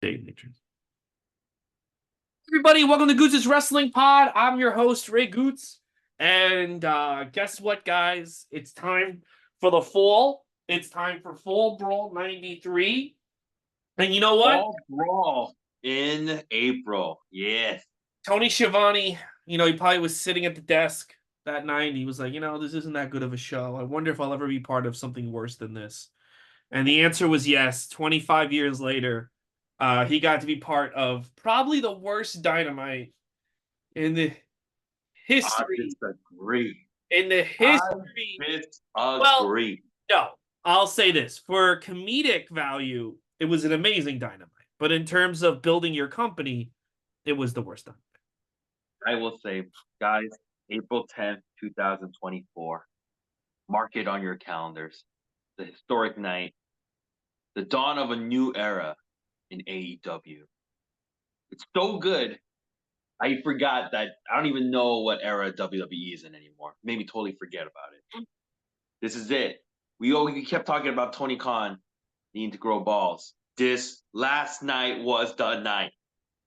Dave Matrix. Everybody, welcome to Goots' Wrestling Pod. I'm your host, Ray Goots. And guess what, guys? It's time for the fall. It's time for Fall Brawl 93. And you know what? Fall Brawl in April. Yes. Tony Schiavone, he probably was sitting at the desk that night. And he was like, this isn't that good of a show. I wonder if I'll ever be part of something worse than this. And the answer was yes. 25 years later, he got to be part of probably the worst Dynamite in the history. I disagree. In the history. Well, Disagree. no, I'll say this. For comedic value, it was an amazing Dynamite. But in terms of building your company, it was the worst Dynamite. I will say, guys, April 10th, 2024. Mark it on your calendars. The historic night. The dawn of a new era in AEW. It's so good. I forgot that I don't even know what era WWE is in anymore. Made me totally forget about it. This is it. We kept talking about Tony Khan needing to grow balls. This last night was the night.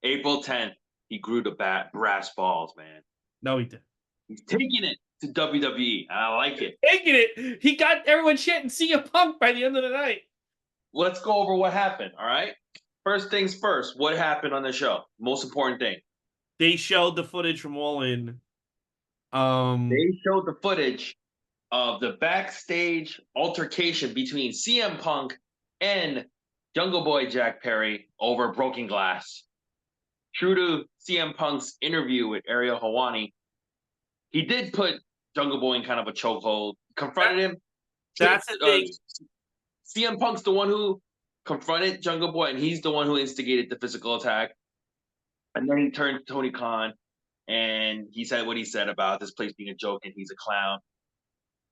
April 10th, he grew the brass balls, man. No, he didn't. He's taking it to WWE, and I like it. Taking it. He got everyone shit and CM Punk by the end of the night. Let's go over what happened, all right? First things first, what happened on the show? Most important thing. They showed the footage from All In. They showed the footage of the backstage altercation between CM Punk and Jungle Boy Jack Perry over broken glass. True to CM Punk's interview with Ariel Helwani, he did put Jungle Boy in kind of a chokehold, confronted him. That's the thing. CM Punk's the one who confronted Jungle Boy, and he's the one who instigated the physical attack. And then he turned to Tony Khan, and he said what he said about this place being a joke and he's a clown.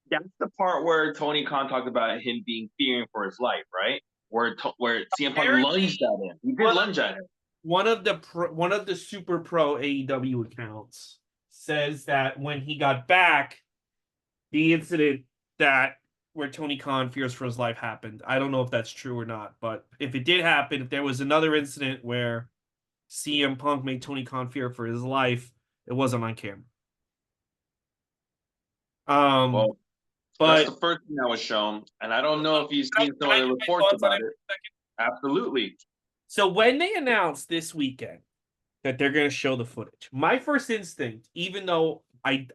That's the part where Tony Khan talked about him being fearing for his life, right? Where CM Punk lunged at him. He did lunge at him. One of the super pro AEW accounts says that when he got back, the incident where Tony Khan fears for his life happened. I don't know if that's true or not, but if it did happen, if there was another incident where CM Punk made Tony Khan fear for his life, it wasn't on camera. Well, but that's the first thing that was shown, and I don't know if you've seen some of the reports about it. Absolutely. So when they announced this weekend that they're going to show the footage, my first instinct, even though I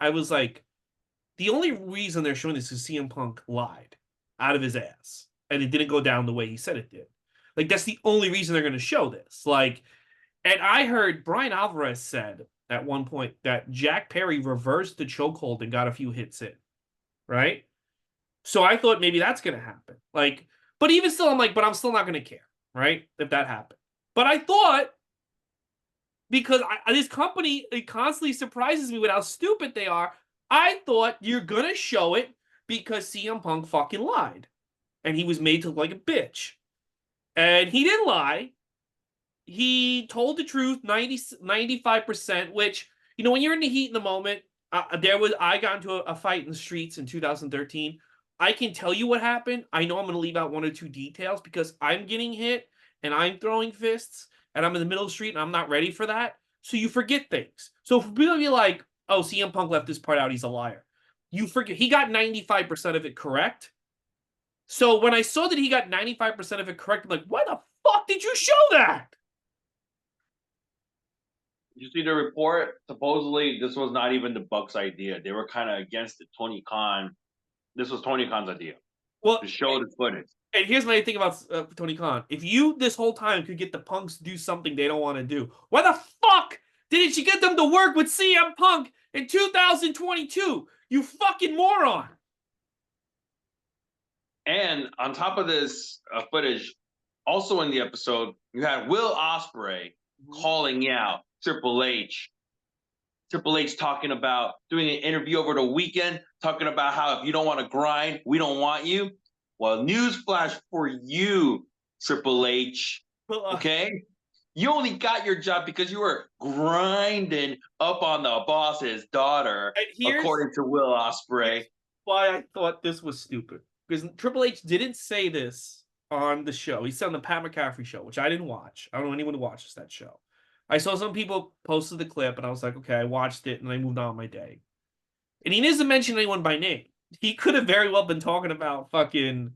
was like, the only reason they're showing this is CM Punk lied out of his ass, and it didn't go down the way he said it did. Like, that's the only reason they're going to show this. Like, and I heard Brian Alvarez said at one point that Jack Perry reversed the chokehold and got a few hits in, right? So I thought maybe that's going to happen. Like, but even still, I'm like, but I'm still not going to care, right? If that happened. But I thought, because this company, it constantly surprises me with how stupid they are, I thought you're going to show it because CM Punk fucking lied. And he was made to look like a bitch. And he didn't lie. He told the truth 95%, which, when you're in the heat in the moment, I got into a fight in the streets in 2013. I can tell you what happened. I know I'm going to leave out one or two details because I'm getting hit and I'm throwing fists and I'm in the middle of the street and I'm not ready for that. So you forget things. So for people to be like, oh, CM Punk left this part out, he's a liar. You forget. He got 95% of it correct. So when I saw that he got 95% of it correct, I'm like, why the fuck did you show that? You see the report? Supposedly, this was not even the Bucks' idea. They were kind of against it. Tony Khan. This was Tony Khan's idea. Well, to show the footage. And here's my thing about Tony Khan. If you, this whole time, could get the Punks to do something they don't want to do, why the fuck didn't you get them to work with CM Punk in 2022? You fucking moron. And on top of this footage, also in the episode, you had Will Ospreay calling out Triple H. Triple H talking about doing an interview over the weekend, talking about how if you don't want to grind, we don't want you. Well, newsflash for you, Triple H. Okay? You only got your job because you were grinding up on the boss's daughter, according to Will Ospreay. Why I thought this was stupid. Because Triple H didn't say this on the show. He said on the Pat McCaffrey show, which I didn't watch. I don't know anyone who watches that show. I saw some people posted the clip, and I was like, okay, I watched it, and I moved on my day. And he doesn't mention anyone by name. He could have very well been talking about fucking,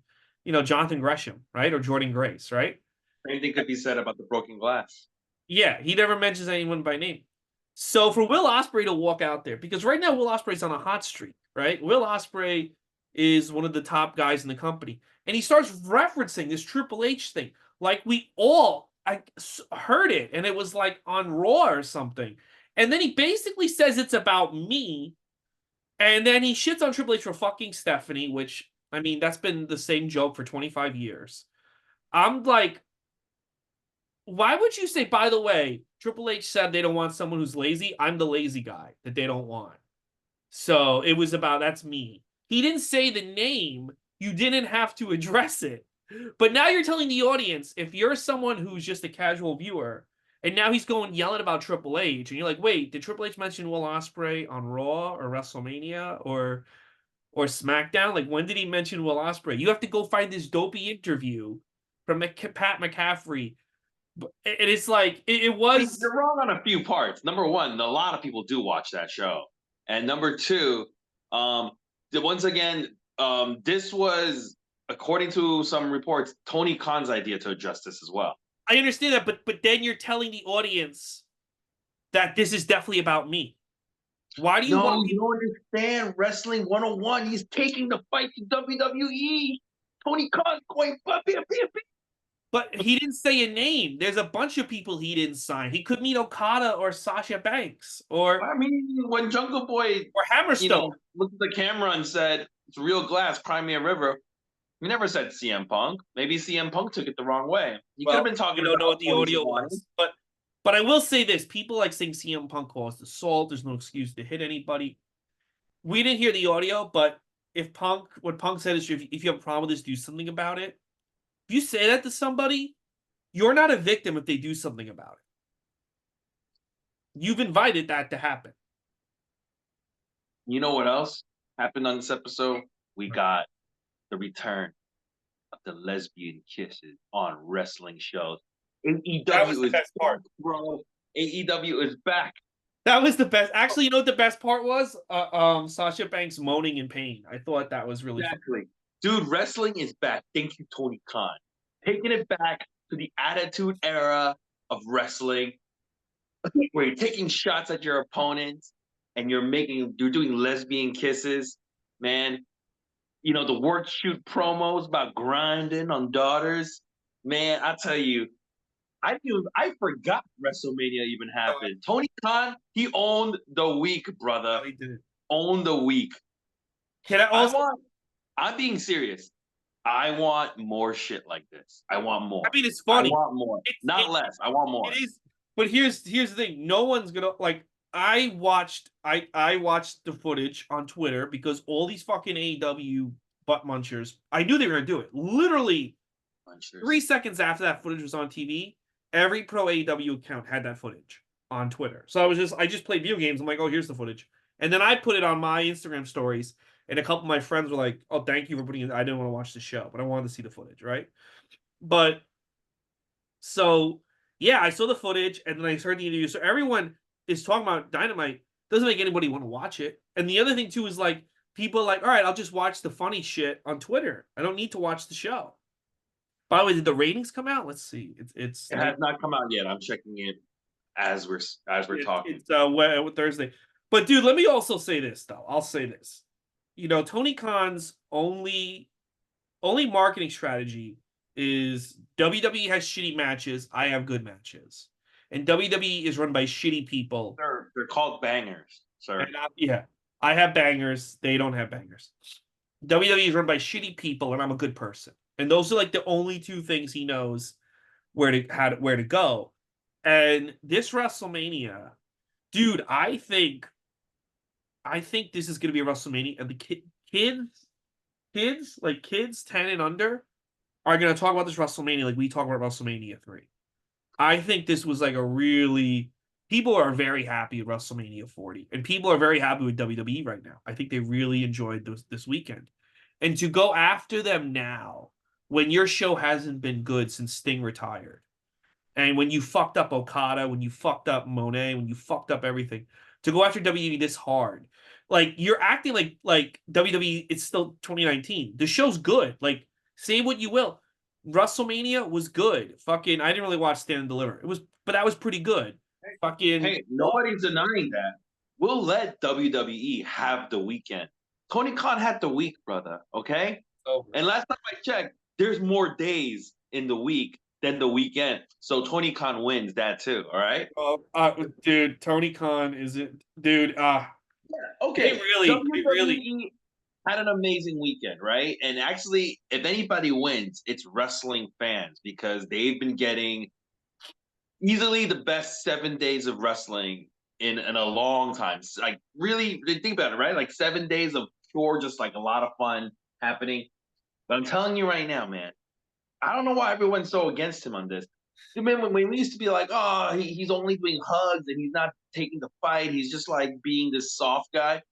Jonathan Gresham, right? Or Jordan Grace, right? Same thing could be said about the broken glass. Yeah, he never mentions anyone by name. So for Will Ospreay to walk out there, because right now Will Ospreay's on a hot streak, right? Will Ospreay is one of the top guys in the company, and he starts referencing this Triple H thing, like I heard it, and it was like on Raw or something, and then he basically says it's about me, and then he shits on Triple H for fucking Stephanie, which I mean that's been the same joke for 25 years. I'm like, why would you say, by the way, Triple H said they don't want someone who's lazy? I'm the lazy guy that they don't want. So it was about, that's me. He didn't say the name. You didn't have to address it. But now you're telling the audience, if you're someone who's just a casual viewer, and now he's going yelling about Triple H, and you're like, wait, did Triple H mention Will Ospreay on Raw or WrestleMania or SmackDown? Like, when did he mention Will Ospreay? You have to go find this dopey interview from Pat McCaffrey. And it's like it was. You're wrong on a few parts. Number one, a lot of people do watch that show, and number two, once again, this was, according to some reports, Tony Khan's idea to address this as well. I understand that, but then you're telling the audience that this is definitely about me. Why do you want? You don't understand Wrestling 101. He's taking the fight to WWE. Tony Khan's going. But he didn't say a name. There's a bunch of people he didn't sign. He could mean Okada or Sasha Banks or. I mean, when Jungle Boy or Hammerstone looked at the camera and said, "It's real glass, cry me a river," he never said CM Punk. Maybe CM Punk took it the wrong way. He could have been talking. I don't know what the audio was, but I will say this: people like saying CM Punk caused assault. There's no excuse to hit anybody. We didn't hear the audio, but what Punk said is, if you have a problem with this, do something about it. If you say that to somebody, you're not a victim if they do something about it. You've invited that to happen. You know what else happened on this episode? We got the return of the lesbian kisses on wrestling shows. That was the best part, bro. AEW is back. That was the best. Actually, you know what the best part was? Sasha Banks moaning in pain. I thought that was really fun. Dude, wrestling is back. Thank you, Tony Khan. Taking it back to the Attitude Era of wrestling, where you're taking shots at your opponents and you're doing lesbian kisses, man. You know, the work shoot promos about grinding on daughters. Man, I tell you, I forgot WrestleMania even happened. Tony Khan, he owned the week, brother. He did. Owned the week. I'm being serious. I want more shit like this. I want more. I mean, it's funny. I want more. Not less. I want more. It is. But here's the thing. No one's gonna like. I watched the footage on Twitter because all these fucking AEW butt munchers. I knew they were gonna do it. Literally, 3 seconds after that footage was on TV, every pro AEW account had that footage on Twitter. So I just played video games. I'm like, oh, here's the footage, and then I put it on my Instagram stories. And a couple of my friends were like, oh, thank you for putting it. I didn't want to watch the show, but I wanted to see the footage, right? But so, yeah, I saw the footage and then I heard the interview. So everyone is talking about Dynamite. Doesn't make anybody want to watch it. And the other thing, too, is like, people are like, all right, I'll just watch the funny shit on Twitter. I don't need to watch the show. By the way, did the ratings come out? Let's see. It has not come out yet. I'm checking it as we're talking. It's Thursday. But, dude, let me also say this, though. I'll say this. You know, Tony Khan's only marketing strategy is WWE has shitty matches. I have good matches, and WWE is run by shitty people. They're called bangers, sir. I have bangers. They don't have bangers. WWE is run by shitty people, and I'm a good person. And those are like the only two things he knows where to go. And this WrestleMania, dude, I think this is going to be a WrestleMania, and the kids 10 and under are going to talk about this WrestleMania like we talk about WrestleMania 3. I think this was like people are very happy with WrestleMania 40, and people are very happy with WWE right now. I think they really enjoyed this weekend. And to go after them now when your show hasn't been good since Sting retired. And when you fucked up Okada, when you fucked up Monet, when you fucked up everything, to go after WWE this hard, like you're acting like WWE. It's still 2019. The show's good. Like say what you will, WrestleMania was good. Fucking, I didn't really watch Stand and Deliver. It was, but that was pretty good. Fucking, Hey, nobody's denying that. We'll let WWE have the weekend. Tony Khan had the week, brother. Okay. over. And last time I checked, there's more days in the week than the weekend. So Tony Khan wins that too. All right. Dude, Tony Khan is it, dude? Okay. They really, WWE had an amazing weekend, right? And actually, if anybody wins, it's wrestling fans because they've been getting easily the best 7 days of wrestling in a long time. Like really, think about it, right? Like 7 days of pure, just like a lot of fun happening. But I'm telling you right now, man, I don't know why everyone's so against him on this. Remember when we used to be like, oh, he's only doing hugs and he's not taking the fight. He's just like being this soft guy.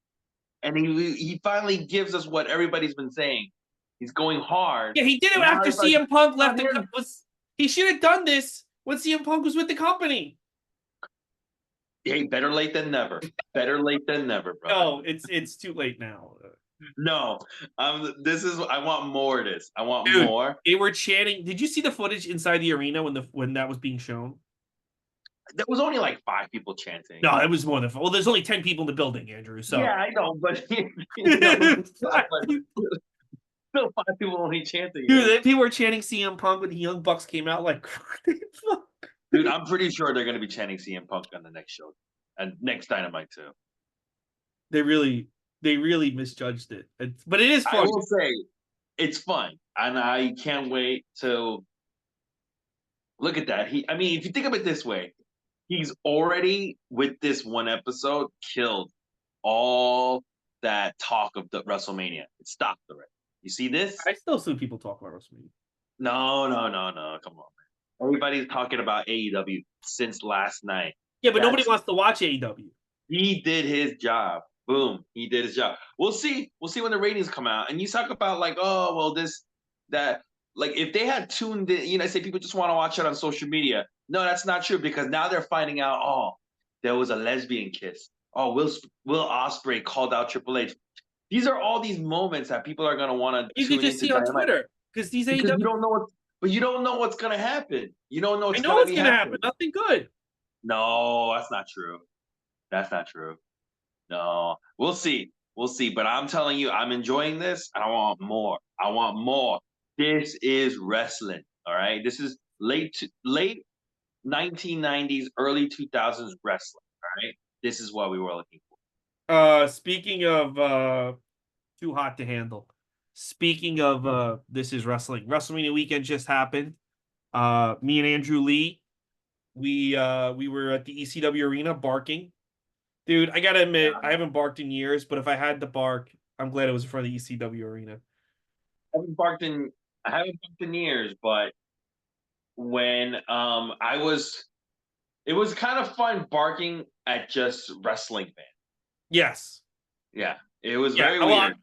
And he finally gives us what everybody's been saying. He's going hard. yeah, he did it Now after everybody, CM Punk not left the. him. He should have done this when CM Punk was with the company. Hey, better late than never. Better late than never, brother. No, it's too late now. No, this is. I want more of this. I want Dude, more. they were chanting. Did you see the footage inside the arena when that was being shown? There was only like 5 people chanting. No, it was more than. Well, there's only 10 people in the building, Andrew. So Yeah, I know, but you know, still 5 people only chanting. dude, people were chanting CM Punk when the Young Bucks came out. Like, Dude, I'm pretty sure they're going to be chanting CM Punk on the next show and next Dynamite too. they really, they really misjudged it. But it is I fun. will say it's fun, and I can't wait to look at that. I mean, if you think of it this way, he's already with this one episode killed all that talk of the WrestleMania. It stopped already. You see this? I still see people talk about WrestleMania. No, no, no, no. Come on, man. Everybody's talking about AEW since last night. Yeah, but nobody That's wants to watch AEW. He did his job. Boom. He did his job. We'll see. We'll see when the ratings come out. And you talk about like, oh, well, this, that. Like if they had tuned in, say people just want to watch it on social media. No, that's not true because now they're finding out, oh, there was a lesbian kiss. Oh, Will Ospreay called out Triple H. These are all these moments that people are gonna want to You could tune just into see on Dynamite Twitter because these because AEW. you don't know what, but you don't know what's gonna happen. You don't know I what's know gonna what's be gonna happening. happen. Nothing good. No, that's not true. That's not true. No, we'll see. We'll see. But I'm telling you, I'm enjoying this. I want more. I want more. This is wrestling. All right. This is late 1990s, early 2000s wrestling. All right. This is what we were looking for. Speaking of too hot to handle. Speaking of this is wrestling. WrestleMania weekend just happened. Me and Andrew Lee, we were at the ECW arena barking. Dude, I gotta admit, I haven't barked in years, but if I had to bark, I'm glad it was in front of the ECW arena. I haven't barked in years, but when I was it was kind of fun barking at just wrestling fans. Yes. Yeah. It was Yeah. very Well, weird.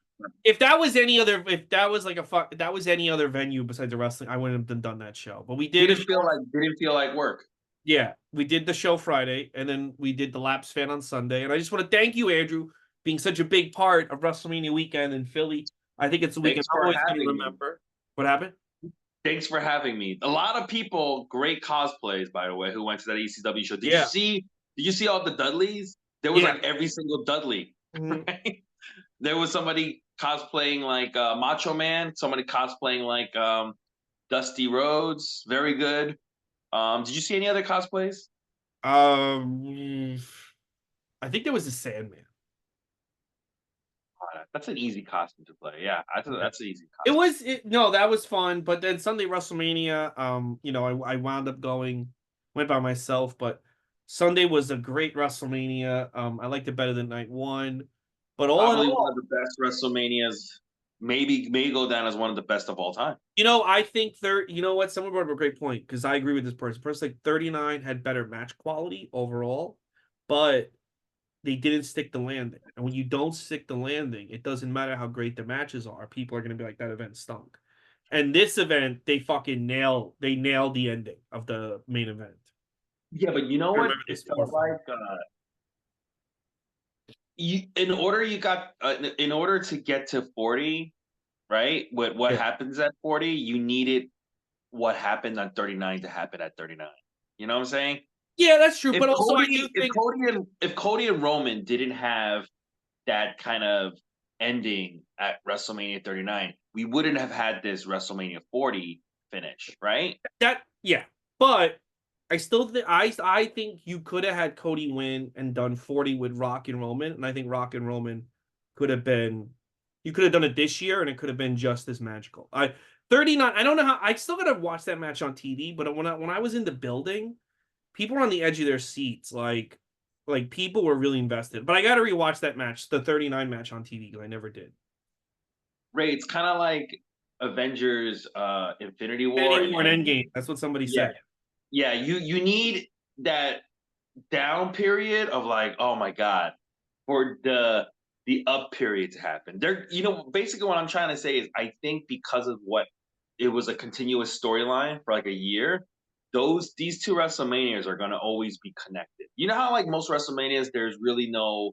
if that was any other, if that was like if that was any other venue besides the wrestling, I wouldn't have done that show. But we did a show. Didn't feel like work. Yeah, we did the show Friday, and then we did the Laps fan on Sunday. And I just want to thank you, Andrew, being such a big part of WrestleMania weekend in Philly. I think it's a weekend Thanks I'm for always going to having me. remember. What happened? Thanks for having me. A lot of people, great cosplays, by the way, who went to that ECW show. Did you Yeah. see? Did you see all the Dudleys? There was Yeah. like every single Dudley. Mhm. Right? There was somebody cosplaying like Macho Man. Somebody cosplaying like Dusty Rhodes. Very good. Did you see any other cosplays? I think there was a Sandman. That's an easy costume to play. Yeah, that's an easy It costume. was no, that was fun. But then Sunday WrestleMania, I wound up went by myself, but Sunday was a great WrestleMania. I liked it better than night one. But all in Probably one of all, the best WrestleManias. May go down as one of the best of all time. I think you know what? Someone brought up a great point because I agree with this person. Person like 39 had better match quality overall, but they didn't stick the landing. And when you don't stick the landing, it doesn't matter how great the matches are. People are going to be like, that event stunk. And this event, they nailed the ending of the main event. Yeah, but you know I what? remember It this felt like in order to get to 40, right? What Yeah. happens at 40, you needed what happened on 39 to happen at 39. You know what I'm saying? Yeah, that's true. If But also, I do Cody, if think Cody and if Cody and Roman didn't have that kind of ending at WrestleMania 39, we wouldn't have had this WrestleMania 40 finish, right? that, yeah. But I still think I think you could have had Cody win and done 40 with Rock and Roman, and I think Rock and Roman could have been you could have done it this year and it could have been just as magical. 39, I don't know how I still gotta watch that match on TV, but when I was in the building, people were on the edge of their seats, like people were really invested. But I gotta rewatch that match, the 39 match on TV, because I never did. Ray, it's kind of like Avengers Infinity War Infinity and War and Endgame. Endgame, that's what somebody Yeah. said. Yeah, you need that down period of like, oh my god, for the up period to happen. There, basically what I'm trying to say is I think because of what it was a continuous storyline for like a year, these two WrestleManias are gonna always be connected. You know how like most WrestleManias, there's really no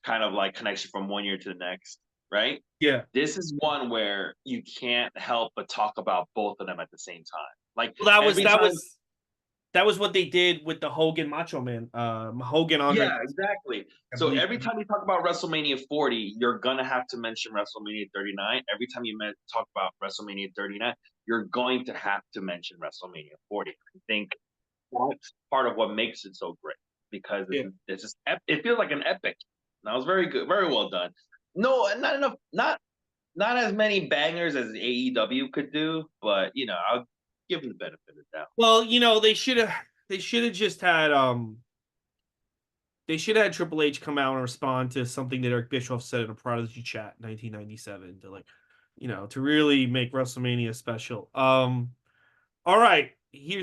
kind of like connection from one year to the next, right? Yeah. This is one where you can't help but talk about both of them at the same time. Like Well, that was every that time. was that was what they did with the Hogan Macho Man, Hogan Andre, Yeah, exactly. I So believe. every time you talk about WrestleMania 40, you're gonna have to mention WrestleMania 39. Every time you talk about WrestleMania 39, you're going to have to mention WrestleMania 40. I think that's part of what makes it so great because Yeah. it's just it feels like an epic. That was very good, very well done. No, not enough, not as many bangers as AEW could do, but I'll give them the benefit of the doubt. Well, they should have just had they should have had Triple H come out and respond to something that Eric Bischoff said in a Prodigy chat in 1997 to to really make WrestleMania special. All right, here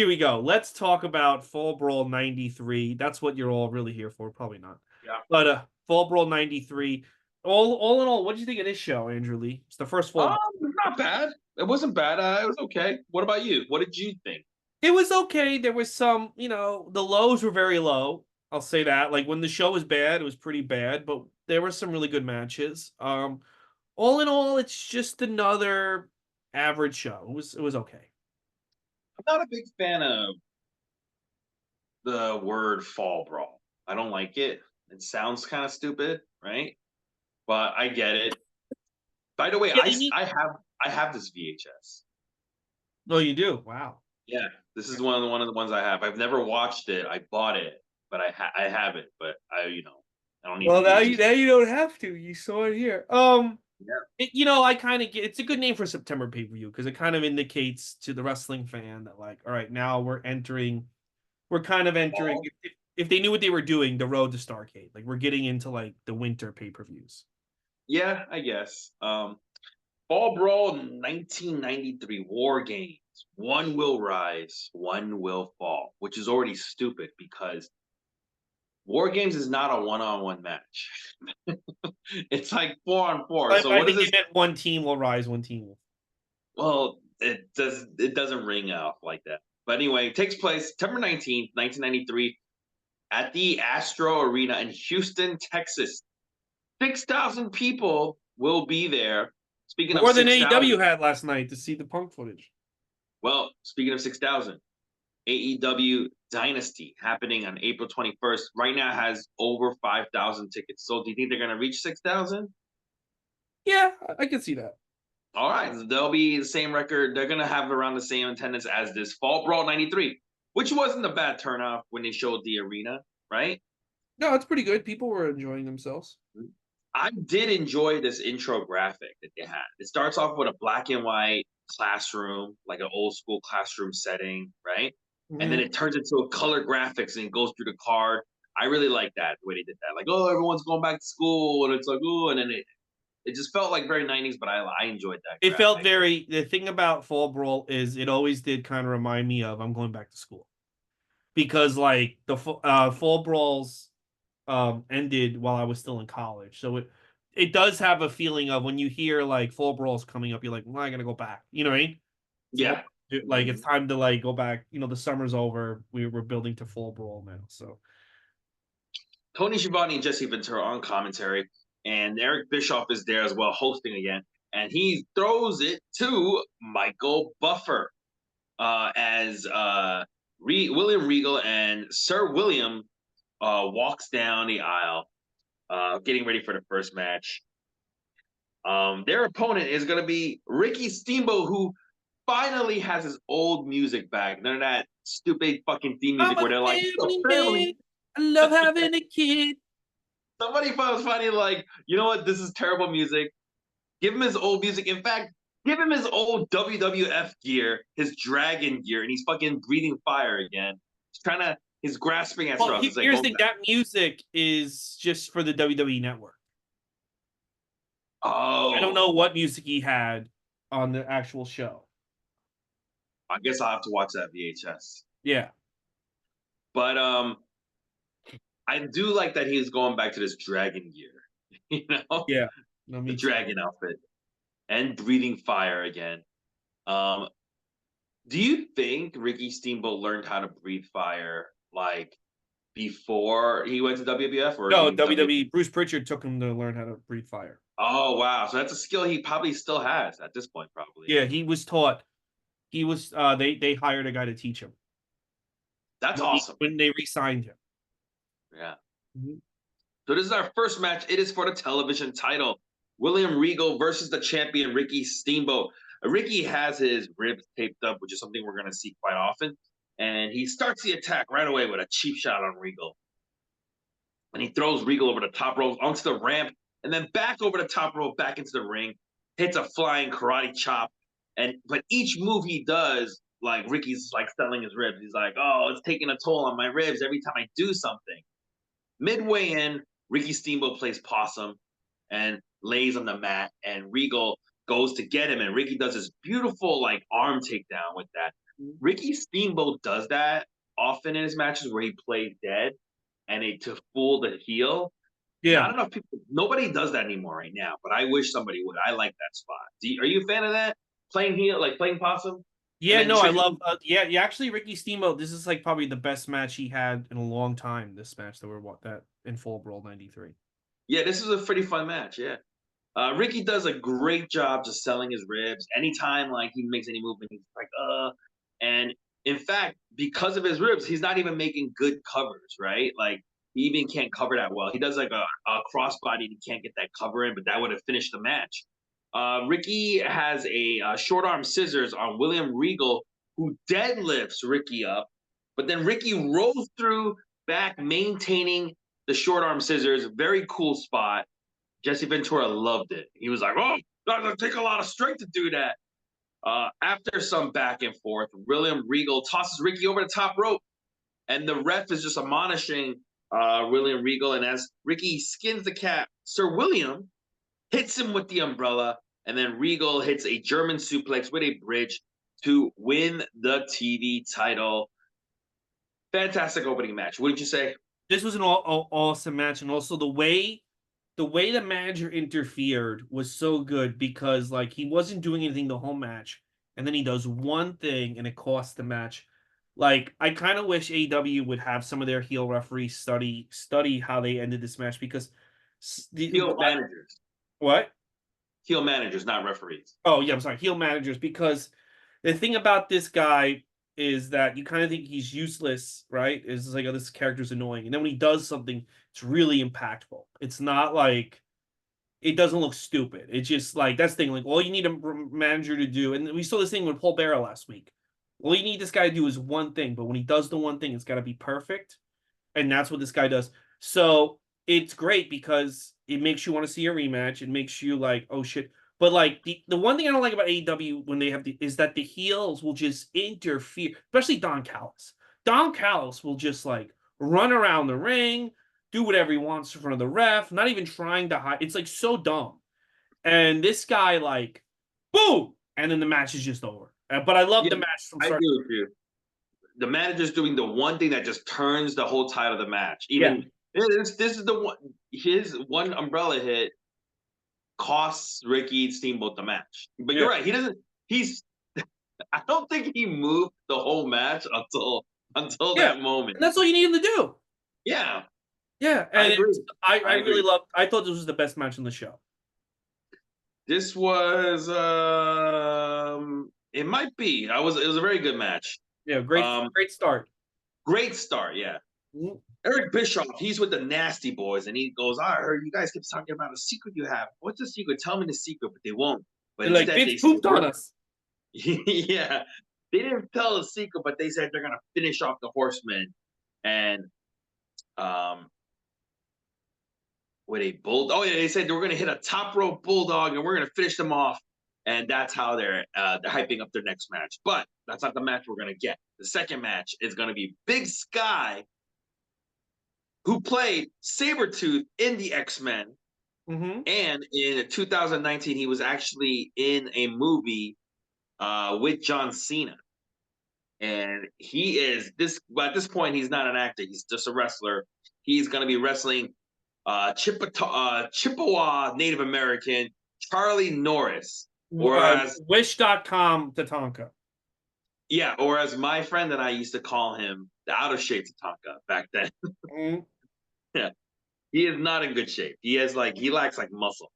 we go. Let's talk about Fall Brawl 93. That's what you're all really here for. Probably not. Yeah. But Fall Brawl 93. All in all, what did you think of this show, Andrew Lee? It's the first Fall Brawl. Not bad. It wasn't bad. It was okay. What about you? What did you think? It was okay. There was some, the lows were very low. I'll say that. Like when the show was bad, it was pretty bad, but there were some really good matches. All in all, it's just another average show. It was okay. I'm not a big fan of the word fall brawl. I don't like it. It sounds kind of stupid, right? But I get it. By the way, Yeah, I they need. I have I have this VHS. Oh, you do. Wow. Yeah, this is one of the ones I have. I've never watched it. I bought it, but I have it. But I don't need the Well, VHS. now you don't have to. You saw it here. Yeah. I kind of get it's a good name for September pay-per-view because it kind of indicates to the wrestling fan that like, all right, now we're kind of entering Fall? if they knew what they were doing, the road to Starcade. Like we're getting into like the winter pay-per-views. Yeah, I guess. Fall Brawl 1993 War Games. One will rise, one will fall, which is already stupid because War Games is not a one-on-one match. It's like 4-on-4. So I what is think they this? meant one team will rise, one team will. Well, it doesn't ring out like that. But anyway, it takes place September 19th, 1993 at the Astro Arena in Houston, Texas. 6,000 people will be there. Speaking of More than AEW 6,000, had last night to see the Punk footage. well, speaking of 6,000, AEW Dynasty happening on April 21st. Right now has over 5,000 tickets. So do you think they're going to reach 6,000? Yeah, I can see that. All right, they'll be the same record. They're going to have around the same attendance as this Fall Brawl 93, which wasn't a bad turnout when they showed the arena, right? No, it's pretty good. People were enjoying themselves. I did enjoy this intro graphic that they had. It starts off with a black and white classroom, like an old school classroom setting, right? And then Mhm. it turns into a color graphics and it goes through the card. I really like that the way they did that. Like, oh, everyone's going back to school, and it's like, oh, and then it just felt like very 90s, but I enjoyed that It felt graphic. very. The thing about Fall Brawl is it always did kind of remind me of I'm going back to school because like the Fall Brawls ended while I was still in college, so it does have a feeling of when you hear like Fall Brawl's coming up, you're like, well, I gotta go back. You know what I mean? So Yeah. like Mhm. it's time to like go back. You know, the summer's over. We're building to Fall Brawl now. So Tony Schiavone and Jesse Ventura on commentary, and Eric Bischoff is there as well, hosting again. And he throws it to Michael Buffer as William Regal and Sir William walks down the aisle, getting ready for the first match. Their opponent is going to be Ricky Steamboat, who finally has his old music back. None of that stupid fucking theme I'm music a where they're like, "The family family." man. I love having a kid. Somebody found funny, like, you know what? This is terrible music. Give him his old music. In fact, give him his old WWF gear, his dragon gear, and he's fucking breathing fire again. He's grasping at Well, straws. It's like, here's going the thing. back. That music is just for the WWE Network. I don't know Oh, what music he had on the actual show. I guess I'll have to watch that VHS. Yeah, But I do like that he's going back to this dragon gear, you know, yeah. No, the me too. dragon outfit and breathing fire again. Um, do you think Ricky Steamboat learned how to breathe fire like before he went to WWF or No, in WWE? WWE. Bruce Pritchard took him to learn how to breathe fire. Oh wow, so that's a skill he probably still has at this point, probably. Yeah, he was taught. He was. They hired a guy to teach him That's awesome. when they re-signed him. Yeah. Mhm. So this is our first match. It is for the television title. William Regal versus the champion Ricky Steamboat. Ricky has his ribs taped up, which is something we're going to see quite often. And he starts the attack right away with a cheap shot on Regal. And he throws Regal over the top rope onto the ramp and then back over the top rope back into the ring. Hits a flying karate chop. But each move he does, like Ricky's like selling his ribs. He's like, oh, it's taking a toll on my ribs every time I do something. Midway in, Ricky Steamboat plays possum and lays on the mat, and Regal goes to get him, and Ricky does this beautiful like arm takedown with that. Ricky Steamboat does that often in his matches where he plays dead and to fool the heel. Yeah, Not enough people. Nobody does that anymore right now, but I wish somebody would. I like that spot. Are you a fan of that? Playing heel, like playing possum, and yeah. then No, I tricking. love. Yeah. Actually, Ricky Steamboat. This is like probably the best match he had in a long time. This match that we're that in Fall Brawl '93. Yeah, this is a pretty fun match. Yeah. Ricky does a great job just selling his ribs. Anytime like he makes any movement, he's like, and in fact, because of his ribs, he's not even making good covers, right? Like he even can't cover that well. He does like a crossbody and he can't get that cover in, but that would have finished the match. Ricky has a short arm scissors on William Regal, who deadlifts Ricky up, but then Ricky rolls through back, maintaining the short arm scissors. Very cool spot. Jesse Ventura loved it. He was like, "Oh, that's gonna take a lot of strength to do that." After some back and forth, William Regal tosses Ricky over the top rope, and the ref is just admonishing William Regal. And as Ricky skins the cat, Sir William hits him with the umbrella, and then Regal hits a German suplex with a bridge to win the TV title. Fantastic opening match. Wouldn't you say? This was an awesome match, and also the way the manager interfered was so good because like he wasn't doing anything the whole match, and then he does one thing and it costs the match. Like I kind of wish AEW would have some of their heel referees study how they ended this match because Heel managers. what? Heel managers, not referees. Oh yeah, I'm sorry, heel managers because the thing about this guy is that you kind of think he's useless, right? It's like, oh, this character's annoying, and then when he does something, it's really impactful. It's not like it doesn't look stupid. It's just like that's the thing. Like all you need a manager to do, and we saw this thing with Paul Bearer last week. All you need this guy to do is one thing, but when he does the one thing, it's got to be perfect, and that's what this guy does. So it's great because it makes you want to see a rematch. It makes you like, oh shit. But like the one thing I don't like about AEW when they have is that the heels will just interfere, especially Don Callis. Don Callis will just like run around the ring, do whatever he wants in front of the ref, not even trying to hide. It's like so dumb. And this guy like, boom, and then the match is just over. But I love Yeah, the match from I start. agree with you. The manager's doing the one thing that just turns the whole tide of the match. Yeah, Even this is the one his one umbrella hit. costs Ricky Steamboat the match. But you're Yeah. right. He doesn't. He's. I don't think he moved the whole match until Yeah. that moment. And that's all you need him to do. Yeah, Yeah. I And agree. I I really agree. loved. I thought this was the best match on the show. This was it might be. It was a very good match. Yeah. Great. Um Great start. Great start, yeah. Mhm. Eric Bischoff, he's with the Nasty Boys, and he goes, I heard you guys kept talking about a secret you have. What's the secret? Tell me the secret, but they won't. But They're like, instead Vince they said, pooped on us. yeah. They didn't tell the secret, but they said they're gonna finish off the horsemen and um with a bull. Oh yeah, they said they were gonna hit a top rope bulldog and we're gonna finish them off. And that's how they're hyping up their next match. But that's not the match we're gonna get. The second match is gonna be Big Sky, who played Sabretooth in the X-Men. Mm-hmm. And in 2019, he was actually in a movie with John Cena. And he is this, but at this point, he's not an actor. He's just a wrestler. He's going to be wrestling Chippewa Native American Charlie Norris. Or as, Wish.com Tatanka. yeah, or as my friend and I used to call him, the out of shape Tatanka back then. Mm-hmm. Yeah. He is not in good shape. He lacks like muscle.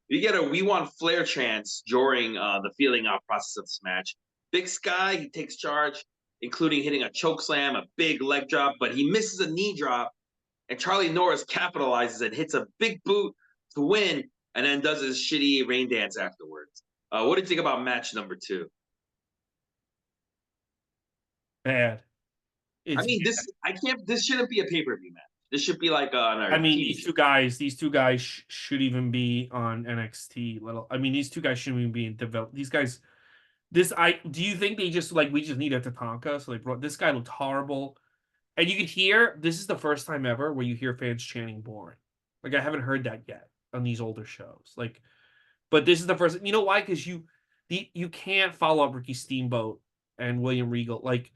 You get a "We Want Flair" chance during the feeling out process of this match. Big Sky, he takes charge, including hitting a choke slam, a big leg drop, but he misses a knee drop, and Charlie Norris capitalizes and hits a big boot to win, and then does his shitty rain dance afterwards. What do you think about match number 2? Bad. I It's mean, this I can't. This shouldn't be a pay-per-view match. This should be like on I our mean, TV show. these two guys should even be on NXT. Little, I mean, these two guys shouldn't even be in develop. These guys, do you think they just like we just need a Tatanka? So they brought this guy looked horrible, and you could hear this is the first time ever where you hear fans chanting boring. Like I haven't heard that yet on these older shows. Like, but this is the first. You know why? Because you can't follow up Ricky Steamboat and William Regal like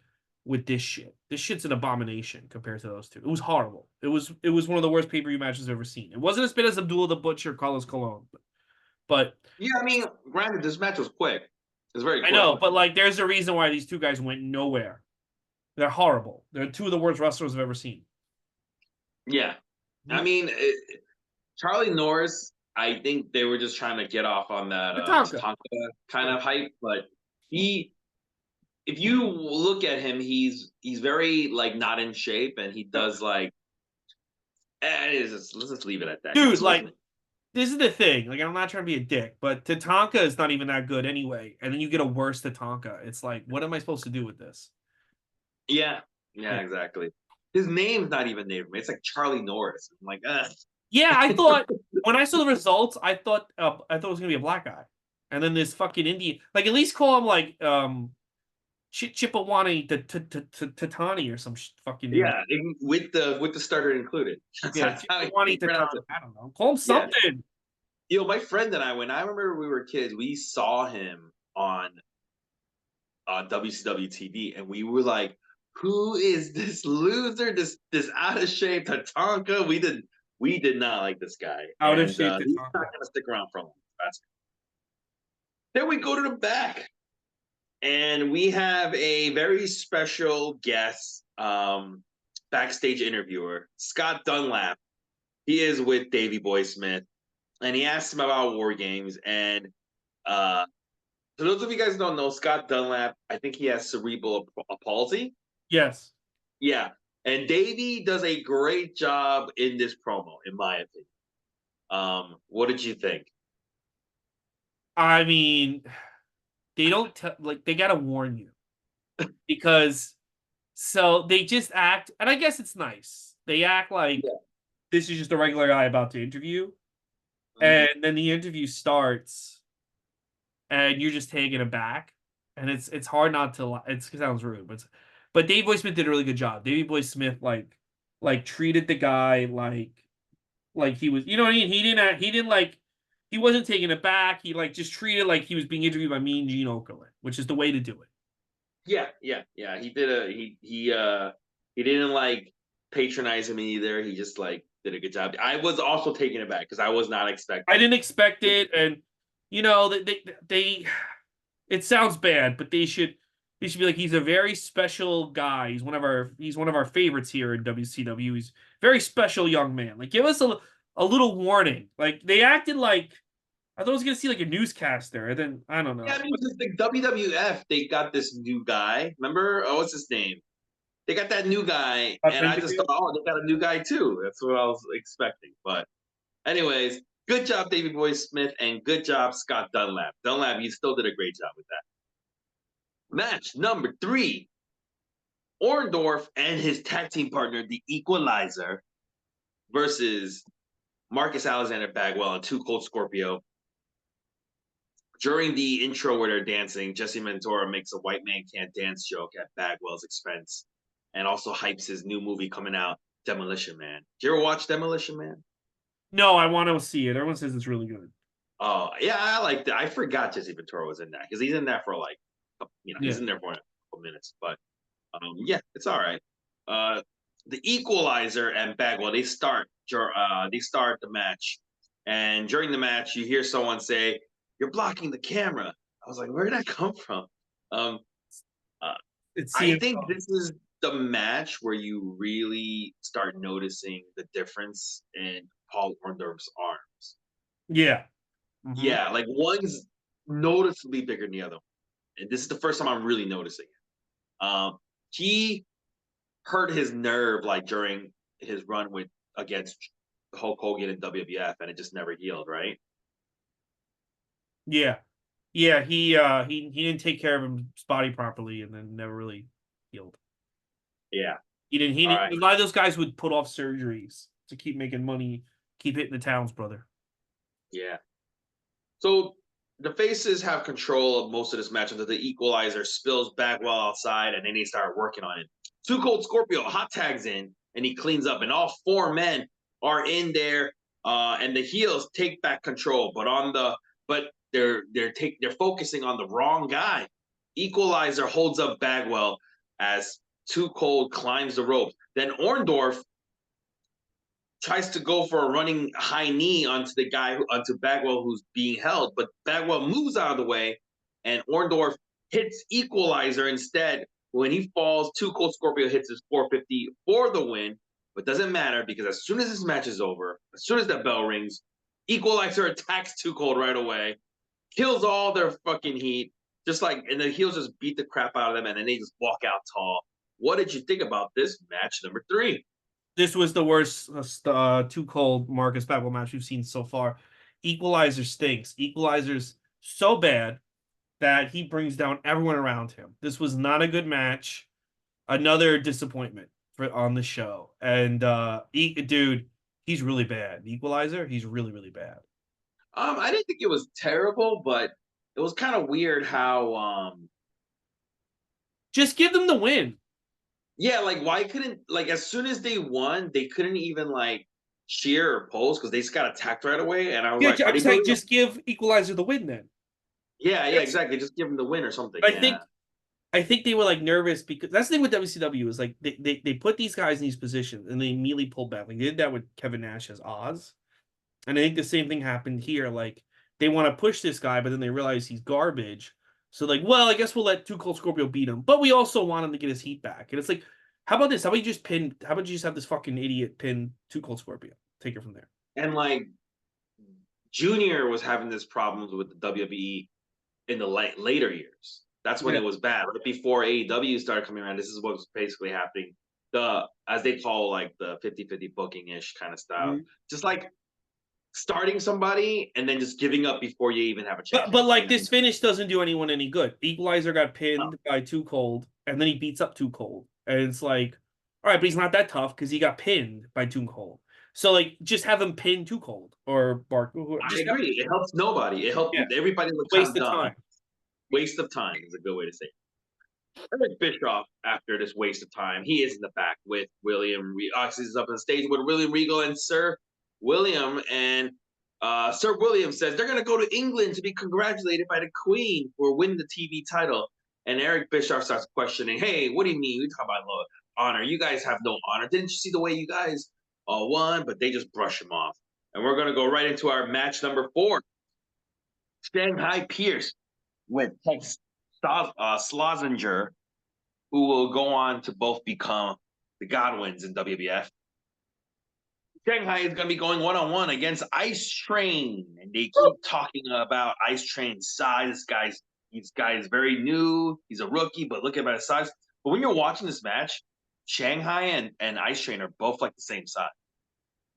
with this shit. This shit's an abomination compared to those two. It was horrible. It was one of the worst pay-per-view matches I've ever seen. It wasn't as bad as Abdullah the Butcher, Carlos Colon, but Yeah, I mean, granted, this match was quick. It was very I quick. know, but like there's a reason why these two guys went nowhere. They're horrible. They're two of the worst wrestlers I've ever seen. Yeah, I mean, Charlie Norris. I think they were just trying to get off on that Tatanka. Tatanka kind of hype, but if you look at him, he's very like not in shape, and he does like, let's just leave it at that. Dude, like this is the thing. Like, I'm not trying to be a dick, but Tatanka is not even that good anyway. And then you get a worse Tatanka. It's like, what am I supposed to do with this? Yeah, exactly. His name's not even named. It's like Charlie Norris. I'm like, ugh. Yeah, I thought when I saw the results, I thought it was gonna be a black guy, and then this fucking Indian, like at least call him like Chipawani Tatani or some fucking name. Yeah, with the starter included. Yeah, Chipawani Tatani. I don't know. Call him Yeah. something. You know, my friend and I, when I remember we were kids, we saw him on WCW TV, and we were like, "Who is this loser? This out of shape Tatanka?" We did not like this guy. Out of And, shape he's Tatanka. not going to stick around for long. Then we go to the back, and we have a very special guest, backstage interviewer, Scott Dunlap. He is with Davey Boy Smith, and he asked him about War Games. And for those of you guys who don't know, Scott Dunlap, I think he has cerebral palsy. Yes. Yeah. And Davey does a great job in this promo, in my opinion. What did you think? I mean, they don't like they gotta warn you because so they just act, and I guess it's nice. They act like this is just a regular guy about to interview, and then the interview starts, and you're just taken aback, and it's hard not to. It sounds rude, but Davey Boy Smith did a really good job. Davey Boy Smith like treated the guy like he was, you know what I mean? He didn't like he wasn't taken aback. He like just treated like he was being interviewed by Mean Gene Okerlund, which is the way to do it. Yeah. He did he didn't like patronize him either. He just like did a good job. I was also taken aback because I was not I expecting. didn't expect it, and you know they it sounds bad, but they should be like he's a very special guy. He's one of our favorites here in WCW. He's a very special young man. Like give us a little warning. Like they acted like I thought I was gonna see like a newscaster, and then I don't Yeah, I know. mean, it was just like WWF. They got this new guy. Remember? Oh, what's his name? They got that new guy, Got and I just thought, Vindicated? oh, they got a new guy too. That's what I was expecting. But anyways, good job, David Boy Smith, and good job, Scott Dunlap. Dunlap, you still did a great job with that. Match number 3. Orndorff and his tag team partner, the Equalizer, versus Marcus Alexander Bagwell and Two Cold Scorpio. During the intro where they're dancing, Jesse Ventura makes a white man can't dance joke at Bagwell's expense and also hypes his new movie coming out, Demolition Man. Did you ever watch Demolition Man? No, I want to see it. Everyone says it's really good. Oh, yeah, I liked it. I forgot Jesse Ventura was in that because he's in that for like, he's Yeah. in there for a couple minutes. But yeah, it's all right. Uh, the Equalizer and Bagwell they start the match, and during the match you hear someone say, "You're blocking the camera." I was like, "Where did that come from?" Um, uh, It's I CM think Punk. this is the match where you really start noticing the difference in Paul Orndorff's arms. Yeah. Hmm. Yeah, like one's noticeably bigger than the other, and this is the first time I'm really noticing it. He hurt his nerve like during his run with against Hulk Hogan and WWF, and it just never healed, right? Yeah. Yeah, he didn't take care of his body properly and then never really healed. Yeah. He All didn't right. a lot of those guys would put off surgeries to keep making money, keep hitting the towns, brother. Yeah. So the faces have control of most of this match until the Equalizer spills Bagwell outside, and then they start working on it. Two Cold Scorpio hot tags in, and he cleans up, and all 4 men are in there, and the heels take back control, but they're focusing on the wrong guy. Equalizer holds up Bagwell as Too Cold climbs the ropes. Then Orndorff tries to go for a running high knee onto Bagwell who's being held, but Bagwell moves out of the way, and Orndorff hits Equalizer instead. When he falls, Two Cold Scorpio hits his 450 for the win, but doesn't matter because as soon as this match is over, as soon as that bell rings, Equalizer attacks Two Cold right away, kills all their fucking heat, and the heels just beat the crap out of them, and then they just walk out tall. What did you think about this match number 3? This was the worst Too Cold Marcus Bagwell match we've seen so far. Equalizer stinks. Equalizer's so bad that he brings down everyone around him. This was not a good match. Another disappointment for on the show. And dude, he's really bad. The Equalizer, he's really, really bad. I didn't think it was terrible, but it was kind of weird how Just give them the win. yeah, like why couldn't like as soon as they won, they couldn't even like cheer or pose because they just got attacked right away. And I was Yeah, like, are I'm they saying building up? just give Equalizer the win then. Yeah, yeah, That's exactly. Just give them the win or something. I Yeah. think I think they were like nervous because that's the thing with WCW is like they put these guys in these positions and they immediately pull back. Like they did that with Kevin Nash as Oz. And I think the same thing happened here. Like they want to push this guy, but then they realize he's garbage. So like, well, I guess we'll let Two Cold Scorpio beat him, but we also want him to get his heat back. And it's like, how about this? How about you just pin? How about you just have this fucking idiot pin Two Cold Scorpio? Take it from there. And like Junior was having this problems with the WWE in the later years. That's when Yeah. it was bad. Right before AEW started coming around, this is what was basically happening. The as they call like the 50-50 booking ish kind of style. Mhm. Just like starting somebody and then just giving up before you even have a chance. But You like know? this finish doesn't do anyone any good. Equalizer got No. pinned by Too Cold, and then he beats up Too Cold, and it's like, all right, but he's not that tough because he got pinned by Too Cold. So like, just have him pin Too Cold or Bark. I Just have, agree. It helps nobody. It helped yeah, everybody look kind waste of of dumb. time. Waste of time is a good way to say it. Eric Bischoff, after this waste of time, he is in the back with William. He's up on the stage with William Regal and Sir William, and Sir William says they're going to go to England to be congratulated by the Queen for winning the TV title. And Eric Bischoff starts questioning, "Hey, what do you mean? We talk about honor. You guys have no honor. Didn't you see the way you guys one, but they just brush him off. And we're going to go right into our match number 4. Shanghai Pierce with Tex Slazenger, who will go on to both become the Godwins in WWF. Shanghai is going to be going one-on-one against Ice Train, and they keep talking about Ice Train's size. This guy is very new. He's a rookie, but look at his size. But when you're watching this match, Shanghai and Ice Train are both like the same size.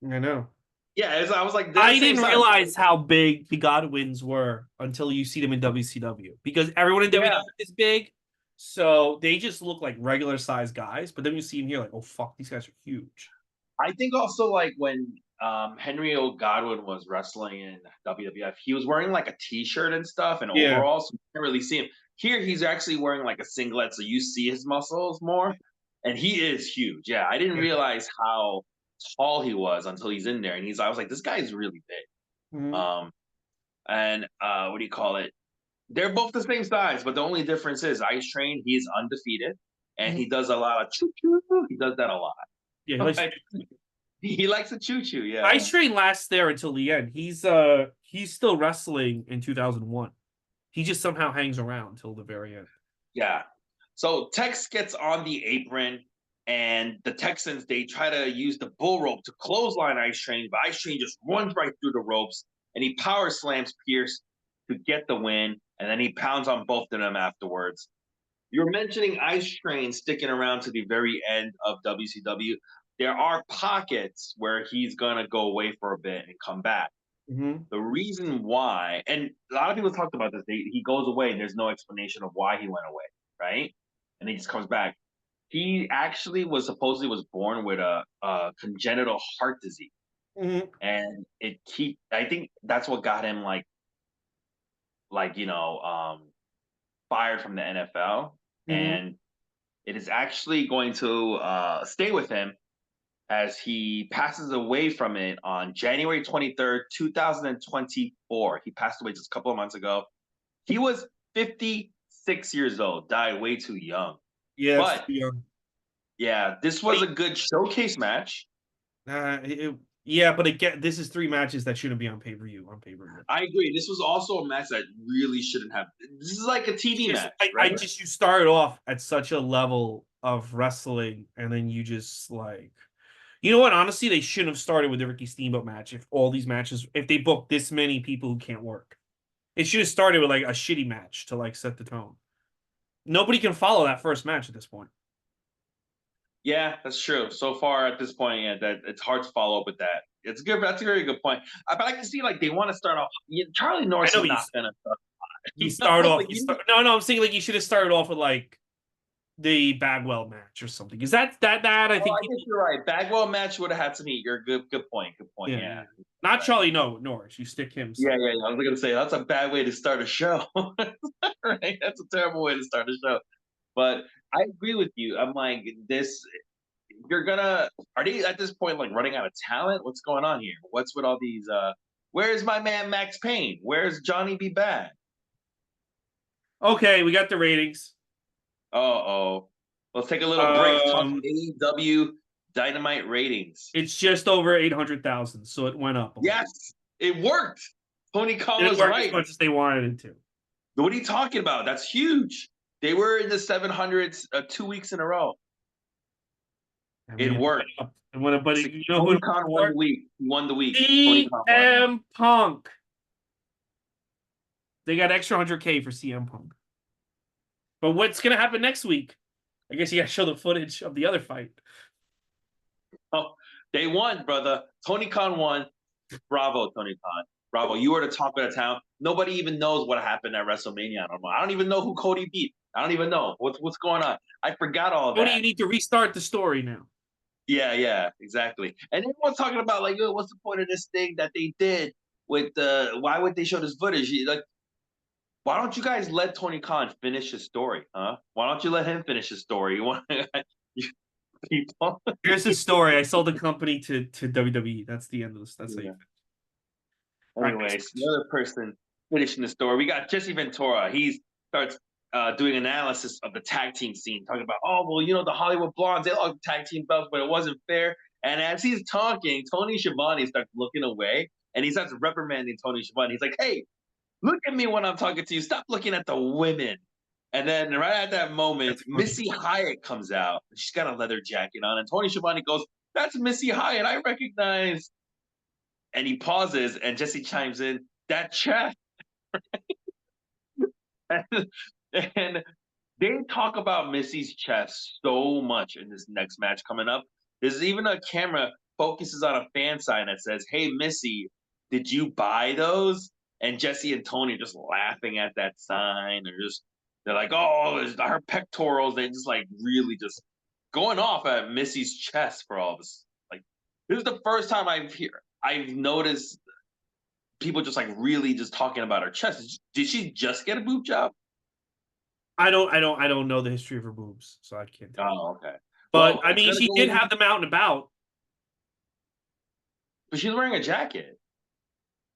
I know. Yeah, I was like, I didn't realize how big the Godwins were until you see them in WCW, because everyone in WCW is big, so they just look like regular sized guys. But then you see them here, like, oh fuck, these guys are huge. I think also like when Henry O. Godwin was wrestling in WWF, he was wearing like a T-shirt and stuff and overalls, so you can't really see him. Here, he's actually wearing like a singlet, so you see his muscles more, and he is huge. Yeah, I didn't realize how tall he was until he's in there, and I was like, this guy is really big. Mm-hmm. And what do you call it? They're both the same size, but the only difference is Ice Train, he's undefeated, and he does a lot of choo-choo. He does that a lot. Yeah, he likes to choo-choo, yeah. Ice Train lasts there until the end. He's still wrestling in 2001. He just somehow hangs around till the very end. Yeah. So Tex gets on the apron, and the Texans, they try to use the bull rope to clothesline Ice Train, but Ice Train just runs right through the ropes, and he power slams Pierce to get the win, and then he pounds on both of them afterwards. You're mentioning Ice Train sticking around to the very end of WCW. There are pockets where he's going to go away for a bit and come back. Mm-hmm. The reason why, and a lot of people talked about this, he goes away and there's no explanation of why he went away, right? And he just comes back. He actually supposedly was born with a congenital heart disease. Mm-hmm. And I think that's what got him fired from the NFL. Mm-hmm. And it is actually going to stay with him as he passes away from it on January 23rd, 2024. He passed away just a couple of months ago. He was 56 years old, died way too young. Yeah, but too young. Yeah, this was a good showcase match. Yeah, but again, this is 3 matches that shouldn't be on pay-per-view. I agree. This was also a match that really shouldn't have. This is like a TV match. Right? You started off at such a level of wrestling, and then you just like, you know what? Honestly, they shouldn't have started with the Ricky Steamboat match. If they booked this many people who can't work, it should have started with like a shitty match to like set the tone. Nobody can follow that first match at this point. Yeah, that's true. So far at this point, yeah, that it's hard to follow up with that. It's good. That's a very good point. But I can see like they want to start off. Charlie Norris is not gonna. You start off. No, I'm saying like you should have started off with like the Bagwell match or something. Because that I think. I guess you're right. Bagwell match would have had to meet. You're good point. Good point. Yeah. Not Charlie Norris. You stick him. Yeah. I was gonna say that's a bad way to start a show. Right? That's a terrible way to start a show. But I agree with you. I'm like this. Are they at this point like running out of talent? What's going on here? What's with all these? Where's my man Max Payne? Where's Johnny B. Bad? Okay, we got the ratings. Let's take a little break. Talk AEW Dynamite ratings. It's just over 800,000, so it went up. Yes, it worked. Tony Khan was right. As much as they wanted it to. What are you talking about? That's huge. They were in the 700s 2 weeks in a row. It worked. But you know Tony Khan won the week. He won the week. CM Punk. They got extra 100K for CM Punk. But what's going to happen next week? I guess you got to show the footage of the other fight. Oh, they won, brother. Tony Khan won. Bravo, Tony Khan. Bravo. You were the talk of the town. Nobody even knows what happened at Wrestlemania. I don't even know who Cody beat. I don't even know. What's going on? I forgot all that. Cody, you need to restart the story now. Yeah, exactly. And everyone's talking about, like, what's the point of this thing that they did with why would they show this footage? Like, why don't you guys let Tony Khan finish his story, huh? Why don't you let him finish his story? You want people? Here's the story. I sold the company to WWE. That's the end of this. That's how you finish. Anyways, the other person finishing the story, we got Jesse Ventura. He starts doing analysis of the tag team scene, talking about, the Hollywood Blondes, they all have tag team belts, but it wasn't fair. And as he's talking, Tony Schiavone starts looking away, and he starts reprimanding Tony Schiavone. He's like, "Hey, look at me when I'm talking to you. Stop looking at the women." And then right at that moment, That's funny. Missy Hyatt comes out. She's got a leather jacket on, and Tony Schiavone goes, "That's Missy Hyatt. I recognize." And he pauses, and Jesse chimes in, "That chest." And they talk about Missy's chest so much in this next match coming up. There's even a camera focuses on a fan sign that says, "Hey Missy, did you buy those?" And Jesse and Tony are just laughing at that sign, or just they're like, "Oh, her pectorals." They just like really just going off at Missy's chest for all this. Like this is the first time I've noticed people just like really just talking about her chest. Did she just get a boob job? I don't know the history of her boobs, so I can't tell you. Oh, okay. But Well, I I'm mean, gonna she go did with, have them out and about. but she's wearing a jacket.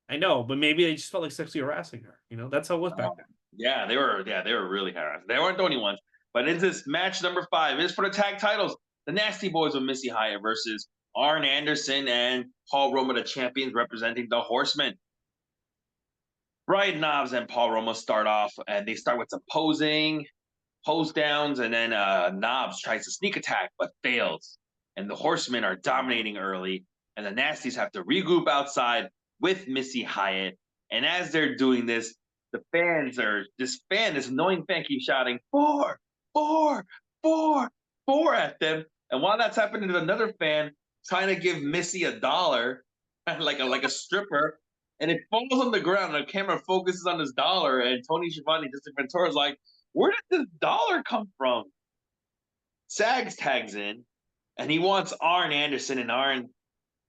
I know, but maybe they just felt like sexually harassing her. That's how it was back Oh, then. yeah, they were really harassed. They weren't the only ones. But in this match number 5, it is for the tag titles. The Nasty Boys with Missy Hyatt versus Arn Anderson and Paul Roma, the champions representing the Horsemen. Brian Knobs and Paul Roma start off, and they start with some posing, pose downs, and then Knobs tries to sneak attack but fails. And the Horsemen are dominating early, and the Nasties have to regroup outside with Missy Hyatt. And as they're doing this, this annoying fan keeps shouting, "Four, four, four, four" at them. And while that's happening, there's another fan trying to give Missy $1, like a stripper, and it falls on the ground. And the camera focuses on this dollar, and Tony Schiavone, District Ventura, is like, "Where did this dollar come from?" Sags tags in, and he wants Arn Anderson, and Arn,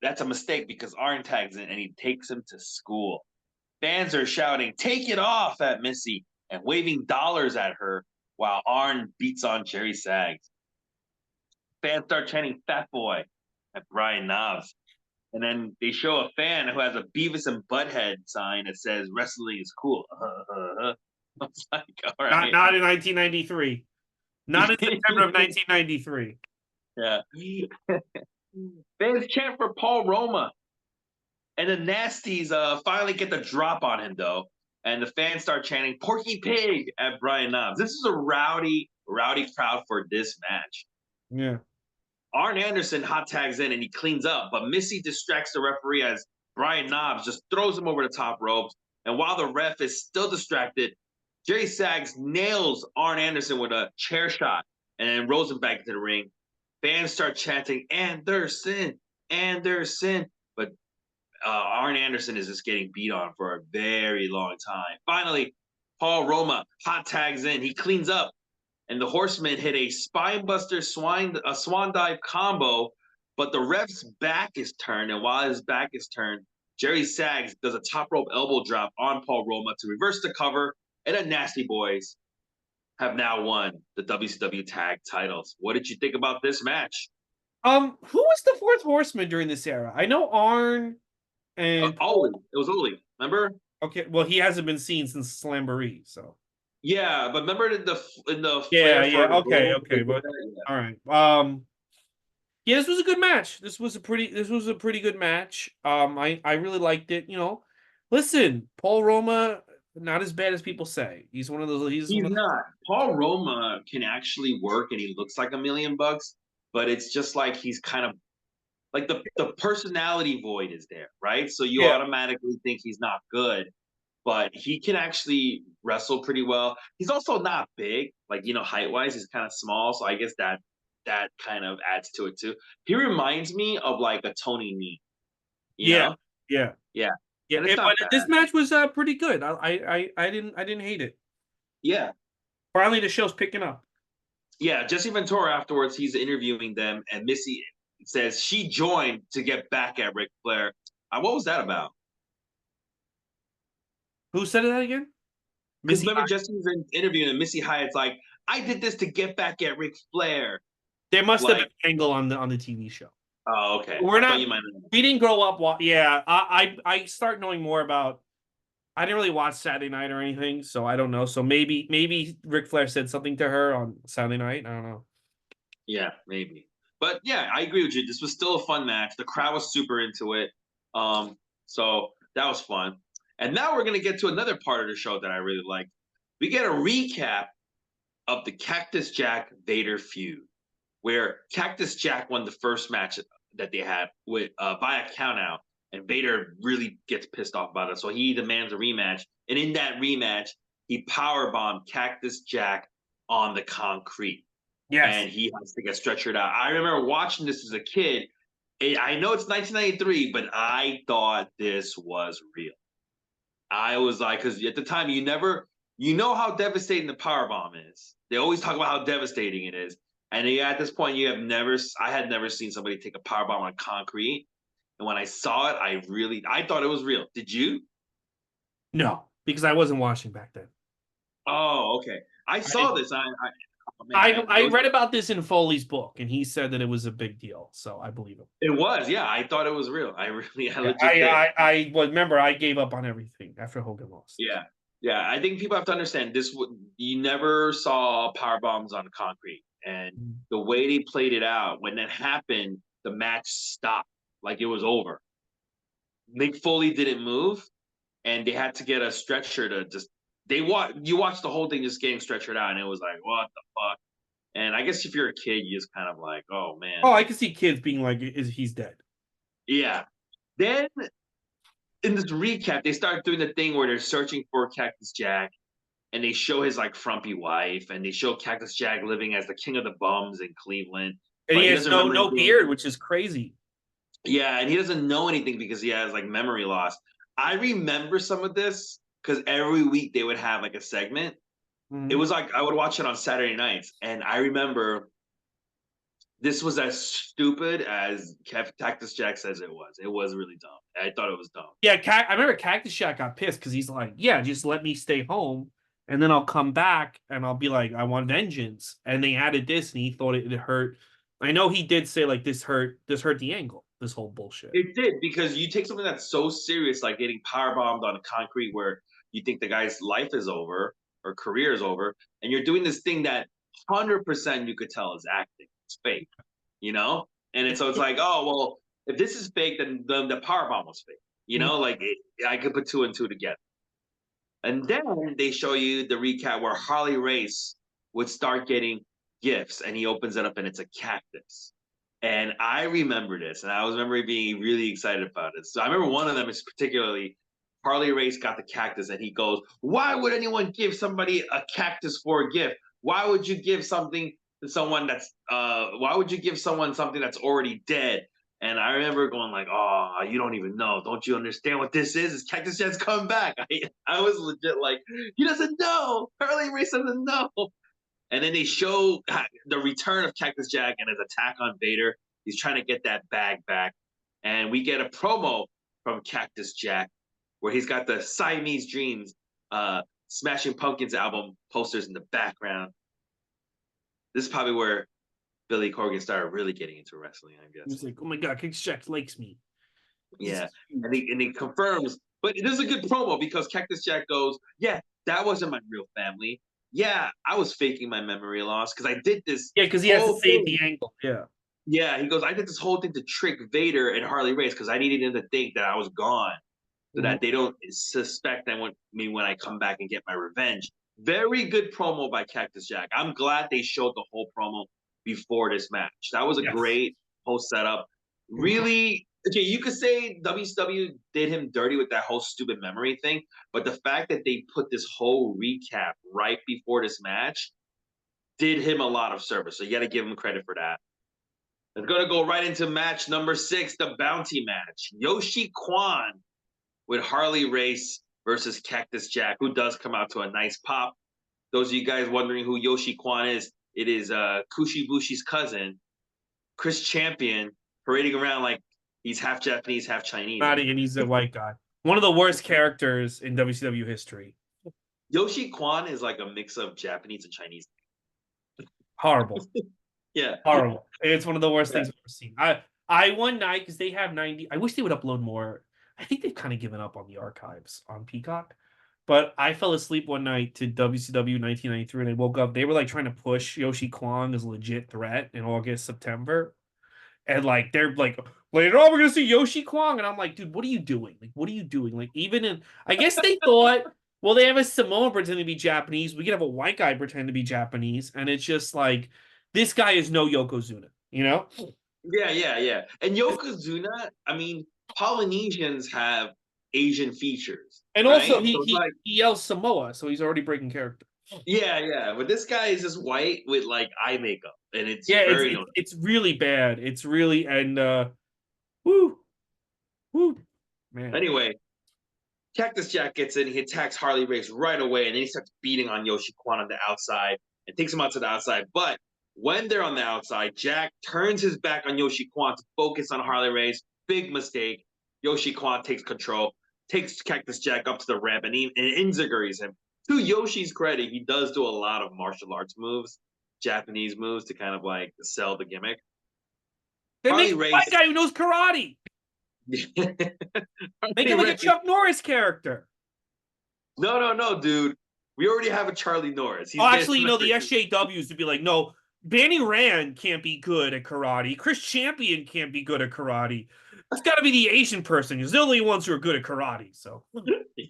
that's a mistake because Arn tags in and he takes him to school. Fans are shouting, "Take it off" at Missy and waving dollars at her while Arn beats on Jerry Sags. Fans start chanting "Fat Boy" at Brian Knobs. And then they show a fan who has a Beavis and Butthead sign that says "Wrestling is cool." I was like, all right. Not in 1993. Not in September of 1993. Yeah. Fans chant for Paul Roma. And the Nasties finally get the drop on him, though. And the fans start chanting "Porky Pig" at Brian Knobs. This is a rowdy, rowdy crowd for this match. Yeah. Arn Anderson hot tags in and he cleans up, but Missy distracts the referee as Brian Knobs just throws him over the top ropes. And while the ref is still distracted, Jerry Sags nails Arn Anderson with a chair shot and then rolls him back into the ring. Fans start chanting "Anderson, Anderson," but Arn Anderson is just getting beat on for a very long time. Finally, Paul Roma hot tags in. He cleans up, and the Horsemen hit a spinebuster swan dive combo, but the ref's back is turned, and while his back is turned, Jerry Sags does a top rope elbow drop on Paul Roma to reverse the cover, and the Nasty Boys have now won the WCW tag titles. What did you think about this match? Who was the fourth horseman during this era? I know Arn and Oli. It was Oli. Remember? okay, well, he hasn't been seen since Slamboree, so Yeah, but remember in the yeah, Flair yeah, for okay, Brawl, okay, but all right. Yeah, this was a good match. This was a pretty good match. I really liked it. Listen, Paul Roma, not as bad as people say. He's one of those. He's one He's of not. Paul Roma can actually work, and he looks like $1,000,000, but it's just like he's kind of like the personality void is there, right? So you yeah, automatically think he's not good, but he can actually wrestle pretty well. He's also not big, like height wise, he's kind of small. So I guess that kind of adds to it too. He reminds me of like a Tony Nee, you yeah, know? yeah, Yeah, yeah. and it's But not bad. this match was pretty good. I didn't hate it. Yeah, Finally, the show's picking up. yeah. Jesse Ventura afterwards, he's interviewing them, and Missy says she joined to get back at Ric Flair. What was that about? Who said that again? Because Missy. remember, Jesse was interviewing, and Missy Hyatt's like, "I did this to get back at Ric Flair." There must have been Like, an angle on the TV show. oh, okay. We're I thought not. you might. We didn't grow up. Yeah, I start knowing more about. I didn't really watch Saturday Night or anything, so I don't know. So maybe Ric Flair said something to her on Saturday Night. I don't know. Yeah, maybe. But yeah, I agree with you. This was still a fun match. The crowd was super into it. So that was fun. And now we're gonna get to another part of the show that I really like. We get a recap of the Cactus Jack Vader feud, where Cactus Jack won the first match that they had with by a countout, and Vader really gets pissed off about it. So he demands a rematch, and in that rematch, he powerbombed Cactus Jack on the concrete, Yes. and he has to get stretchered out. I remember watching this as a kid. I know it's 1993, but I thought this was real. I was like, because at the time, you know how devastating the power bomb is. They always talk about how devastating it is, and at this point, I had never seen somebody take a power bomb on concrete. And when I saw it, I thought it was real. Did you? No, because I wasn't watching back then. Oh, okay. I I saw didn't. this. Oh man, I read about this in Foley's book, and he said that it was a big deal, so I believe him. it was, yeah. I thought it was real. I Yeah, legit did. well, remember I gave up on everything after Hogan lost. Yeah, yeah. I think people have to understand this. You never saw power bombs on concrete, and Mm. the way they played it out when that happened, the match stopped like it was over. Mick Foley didn't move, and they had to get a stretcher to just. You watch the whole thing just getting stretchered out, and it was like, what the fuck? And I guess if you're a kid, you just kind of like, oh man, Oh, I can see kids being like, "Is he's dead?" yeah. Then in this recap, they start doing the thing where they're searching for Cactus Jack, and they show his like frumpy wife, and they show Cactus Jack living as the king of the bums in Cleveland, And he but he has doesn't remember no anything. beard, which is crazy. Yeah, and he doesn't know anything because he has like memory loss. I remember some of this because every week they would have like a segment. It Mhm. was like I would watch it on Saturday nights, and I remember this was as stupid as Cactus Jack says it was. It was really dumb. I thought it was dumb. Yeah, I remember Cactus Jack got pissed because he's like, "Yeah, just let me stay home, and then I'll come back and I'll be like, I want vengeance." And they added this, and he thought it hurt. I know he did say like this hurt the angle. This whole bullshit. It did because you take something that's so serious, like getting power bombed on concrete, where you think the guy's life is over or career is over, and you're doing this thing that 100% you could tell is acting. It's fake, you know. And so it's like, oh well, if this is fake, then the power bomb was fake. You know, like I could put two and two together. And then they show you the recap where Harley Race would start getting gifts, and he opens it up, and it's a cactus. And I remember this, and I was remember being really excited about it. So I remember one of them is particularly Harley Race got the cactus, and he goes, "Why would anyone give somebody a cactus for a gift? Why would you give something to someone that's why would you give someone something that's already dead?" And I remember going like, "Oh, you don't even know. Don't you understand what this is? It's Cactus Jack's come back." I was legit like, "He doesn't know. Harley Race doesn't know." And then they show the return of Cactus Jack and his attack on Vader. He's trying to get that bag back. And we get a promo from Cactus Jack where he's got the Siamese Dreams Smashing Pumpkins album posters in the background. This is probably where Billy Corgan started really getting into wrestling, I guess. He's like, "Oh my god, Cactus Jack likes me." Yeah. And he confirms, but it is a good promo because Cactus Jack goes, "Yeah, that wasn't my real family. Yeah, I was faking my memory loss because I did this Yeah, because he has to whole save thing." the angle. Yeah. Yeah, he goes, "I did this whole thing to trick Vader and Harley Race because I needed them to think that I was gone so Mhm. that they don't suspect me when I come back and get my revenge." Very good promo by Cactus Jack. I'm glad they showed the whole promo before this match. That was a Yes. great whole setup. Mhm. Really, okay, you could say WCW did him dirty with that whole stupid memory thing, but the fact that they put this whole recap right before this match did him a lot of service. So you got to give him credit for that. It's going to go right into match number 6, the bounty match. Yoshi Kwan with Harley Race versus Cactus Jack, who does come out to a nice pop. Those of you guys wondering who Yoshi Kwan is, it is Kushibunshi's cousin, Chris Champion, parading around like he's half Japanese, half Chinese. Not and he's a white guy. One of the worst characters in WCW history. Yoshi Kwan is like a mix of Japanese and Chinese. Horrible. Yeah. Horrible. It's one of the worst Yeah. things I've ever seen. I one night because they have 90. I wish they would upload more. I think they've kind of given up on the archives on Peacock. But I fell asleep one night to WCW 1993 and I woke up. They were like trying to push Yoshi Kwon as a legit threat in August, September. And like they're like later on we're gonna see Yoshi Kwong, and I'm like, dude, what are you doing? Like, what are you doing? Like, even in I guess they thought, well, they have a Samoan pretend to be Japanese, we could have a white guy pretend to be Japanese, and it's just like this guy is no Yokozuna, you know? Yeah, yeah, yeah. And Yokozuna, I mean, Polynesians have Asian features, And also right? he So it's he like, he yells Samoa, so he's already breaking character. yeah, yeah. But this guy is just white with like eye makeup, and it's Yeah, very noticeable. it's really bad. It's really and whoo, whoo, man. Anyway, Cactus Jack gets in, he attacks Harley Race right away, and then he starts beating on Yoshi Kwan on the outside and takes him out to the outside. But when they're on the outside, Jack turns his back on Yoshi Kwan to focus on Harley Race. Big mistake. Yoshi Kwan takes control, takes Cactus Jack up to the ramp, and enziguris him. To Yoshi's credit, he does do a lot of martial arts moves, Japanese moves to kind of like sell the gimmick. Then make Harley a white Race. guy who knows karate. Make him like a Chuck Norris character. No, no, no, dude. We already have a Charlie Norris. Oh, actually, you know, the SJWs would be like, no, Danny Rand can't be good at karate. Chris Champion can't be good at karate. It's got to be the Asian person because they're the only ones who are good at karate. So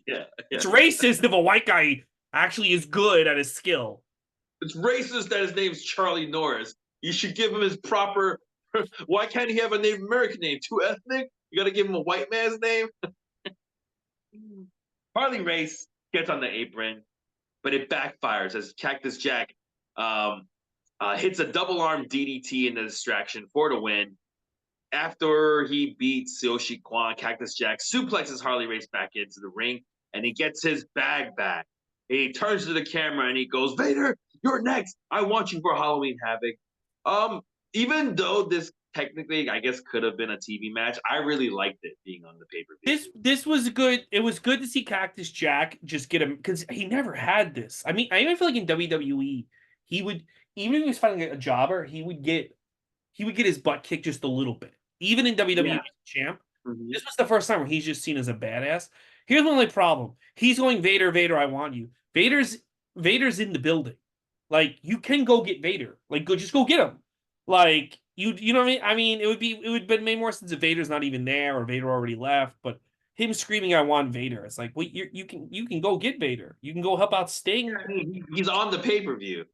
yeah, it's racist if a white guy actually is good at his skill. It's racist that his name's Charlie Norris. You should give him his proper. Why can't he have a Native American name? Too ethnic? You got to give him a white man's name? Harley Race gets on the apron, but it backfires as Cactus Jack hits a double arm DDT in the distraction for the win. After he beats Yoshi Kwan, Cactus Jack suplexes Harley Race back into the ring, and he gets his bag back. He turns to the camera and he goes, "Vader, you're next. I want you for Halloween Havoc." Even though this technically, I guess, could have been a TV match, I really liked it being on the pay-per-view. This was good. It was good to see Cactus Jack just get him because he never had this. I mean, I even feel like in WWE, he would even if he was fighting a jobber, he would get his butt kicked just a little bit. Even in WWE Yeah. champ, Mm-hmm. this was the first time where he's just seen as a badass. Here's my only problem: he's going Vader, Vader, I want you. Vader's in the building. Like you can go get Vader. Like just go get him. Like you know what I mean? I mean, it would have made more sense if Vader's not even there or Vader already left. But him screaming, "I want Vader!" It's like, wait, you can go get Vader. You can go help out Sting. I mean, he's on the pay-per-view. You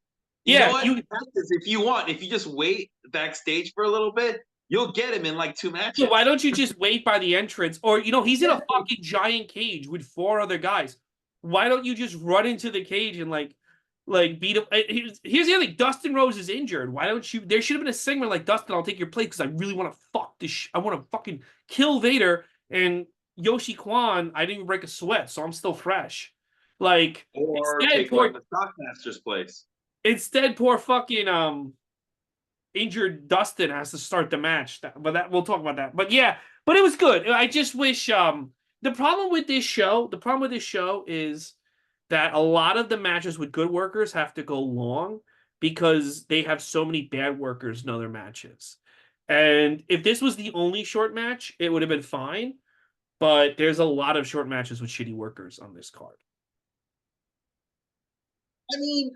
Yeah, know what? If you want, if you just wait backstage for a little bit, you'll get him in like 2 matches. So why don't you just wait by the entrance? Or he's in a fucking giant cage with 4 other guys. Why don't you just run into the cage and like beat him? Here's the other thing: Dustin Rose is injured. Why don't you? There should have been a segment like Dustin, I'll take your place because I really want to fuck this. I want to fucking kill Vader and Yoshi Kwan. I didn't even break a sweat, so I'm still fresh. Like or instead, take poor, on the Shockmaster's place. instead, poor fucking injured Dustin has to start the match. But that we'll talk about that. But yeah, but it was good. I just wish the problem with this show is that a lot of the matches with good workers have to go long because they have so many bad workers in other matches. And if this was the only short match, it would have been fine. But there's a lot of short matches with shitty workers on this card. I mean,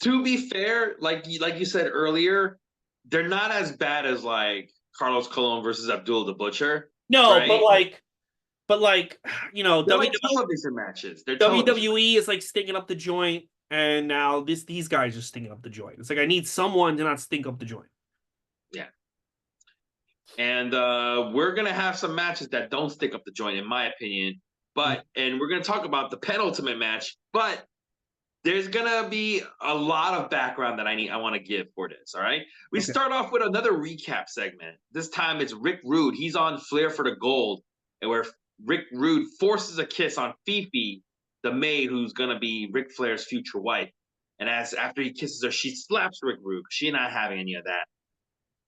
to be fair, like you said earlier, they're not as bad as like Carlos Colon versus Abdul the Butcher. No, right? but like They're like television matches. They're WWE is like stinking up the joint, and now these guys are stinking up the joint. It's like I need someone to not stink up the joint. Yeah. And we're gonna have some matches that don't stick up the joint, in my opinion. And we're gonna talk about the penultimate match, but there's gonna be a lot of background that I want to give for this. All right. We start off with another recap segment. This time it's Rick Rude. He's on Flair for the Gold, and where Rick Rude forces a kiss on Fifi, the maid who's gonna be Ric Flair's future wife. And after he kisses her, she slaps Rick Rude. She's not having any of that.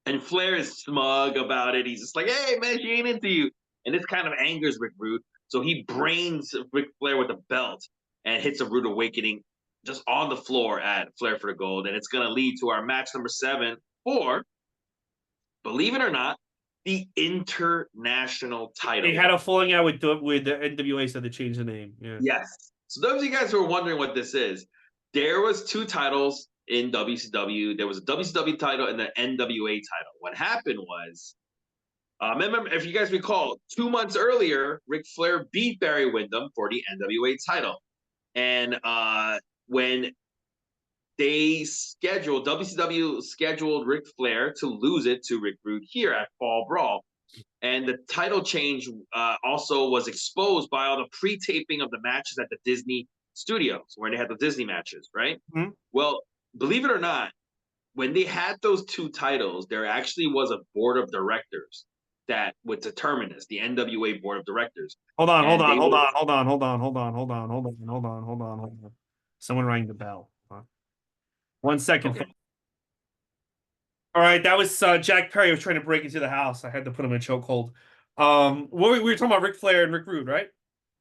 And Flair is smug about it. He's just like, "Hey man, she ain't into you." And this kind of angers Rick Rude. So he brains Ric Flair with a belt and hits a Rude Awakening just on the floor at Flair for the Gold. And it's gonna lead to our match number 7 for, believe it or not, the international title. They had a falling out with the NWA, so they changed the name. Yeah. Yes. So those of you guys who are wondering what this is, there was 2 titles in WCW. There was a WCW title and an NWA title. What happened was, remember, if you guys recall, 2 months earlier, Ric Flair beat Barry Windham for the NWA title. And when WCW scheduled Ric Flair to lose it to Rick Rude here at Fall Brawl. And the title change also was exposed by all the pre-taping of the matches at the Disney studios where they had the Disney matches, right? Mm-hmm. Well, believe it or not, when they had those two titles, there actually was a board of directors that would determine this, the NWA board of directors. Hold on. And they were Someone rang the bell. 1 second. okay. All right, that was Jack Perry was trying to break into the house. I had to put him in chokehold. We were talking about Ric Flair and Rick Rude, right?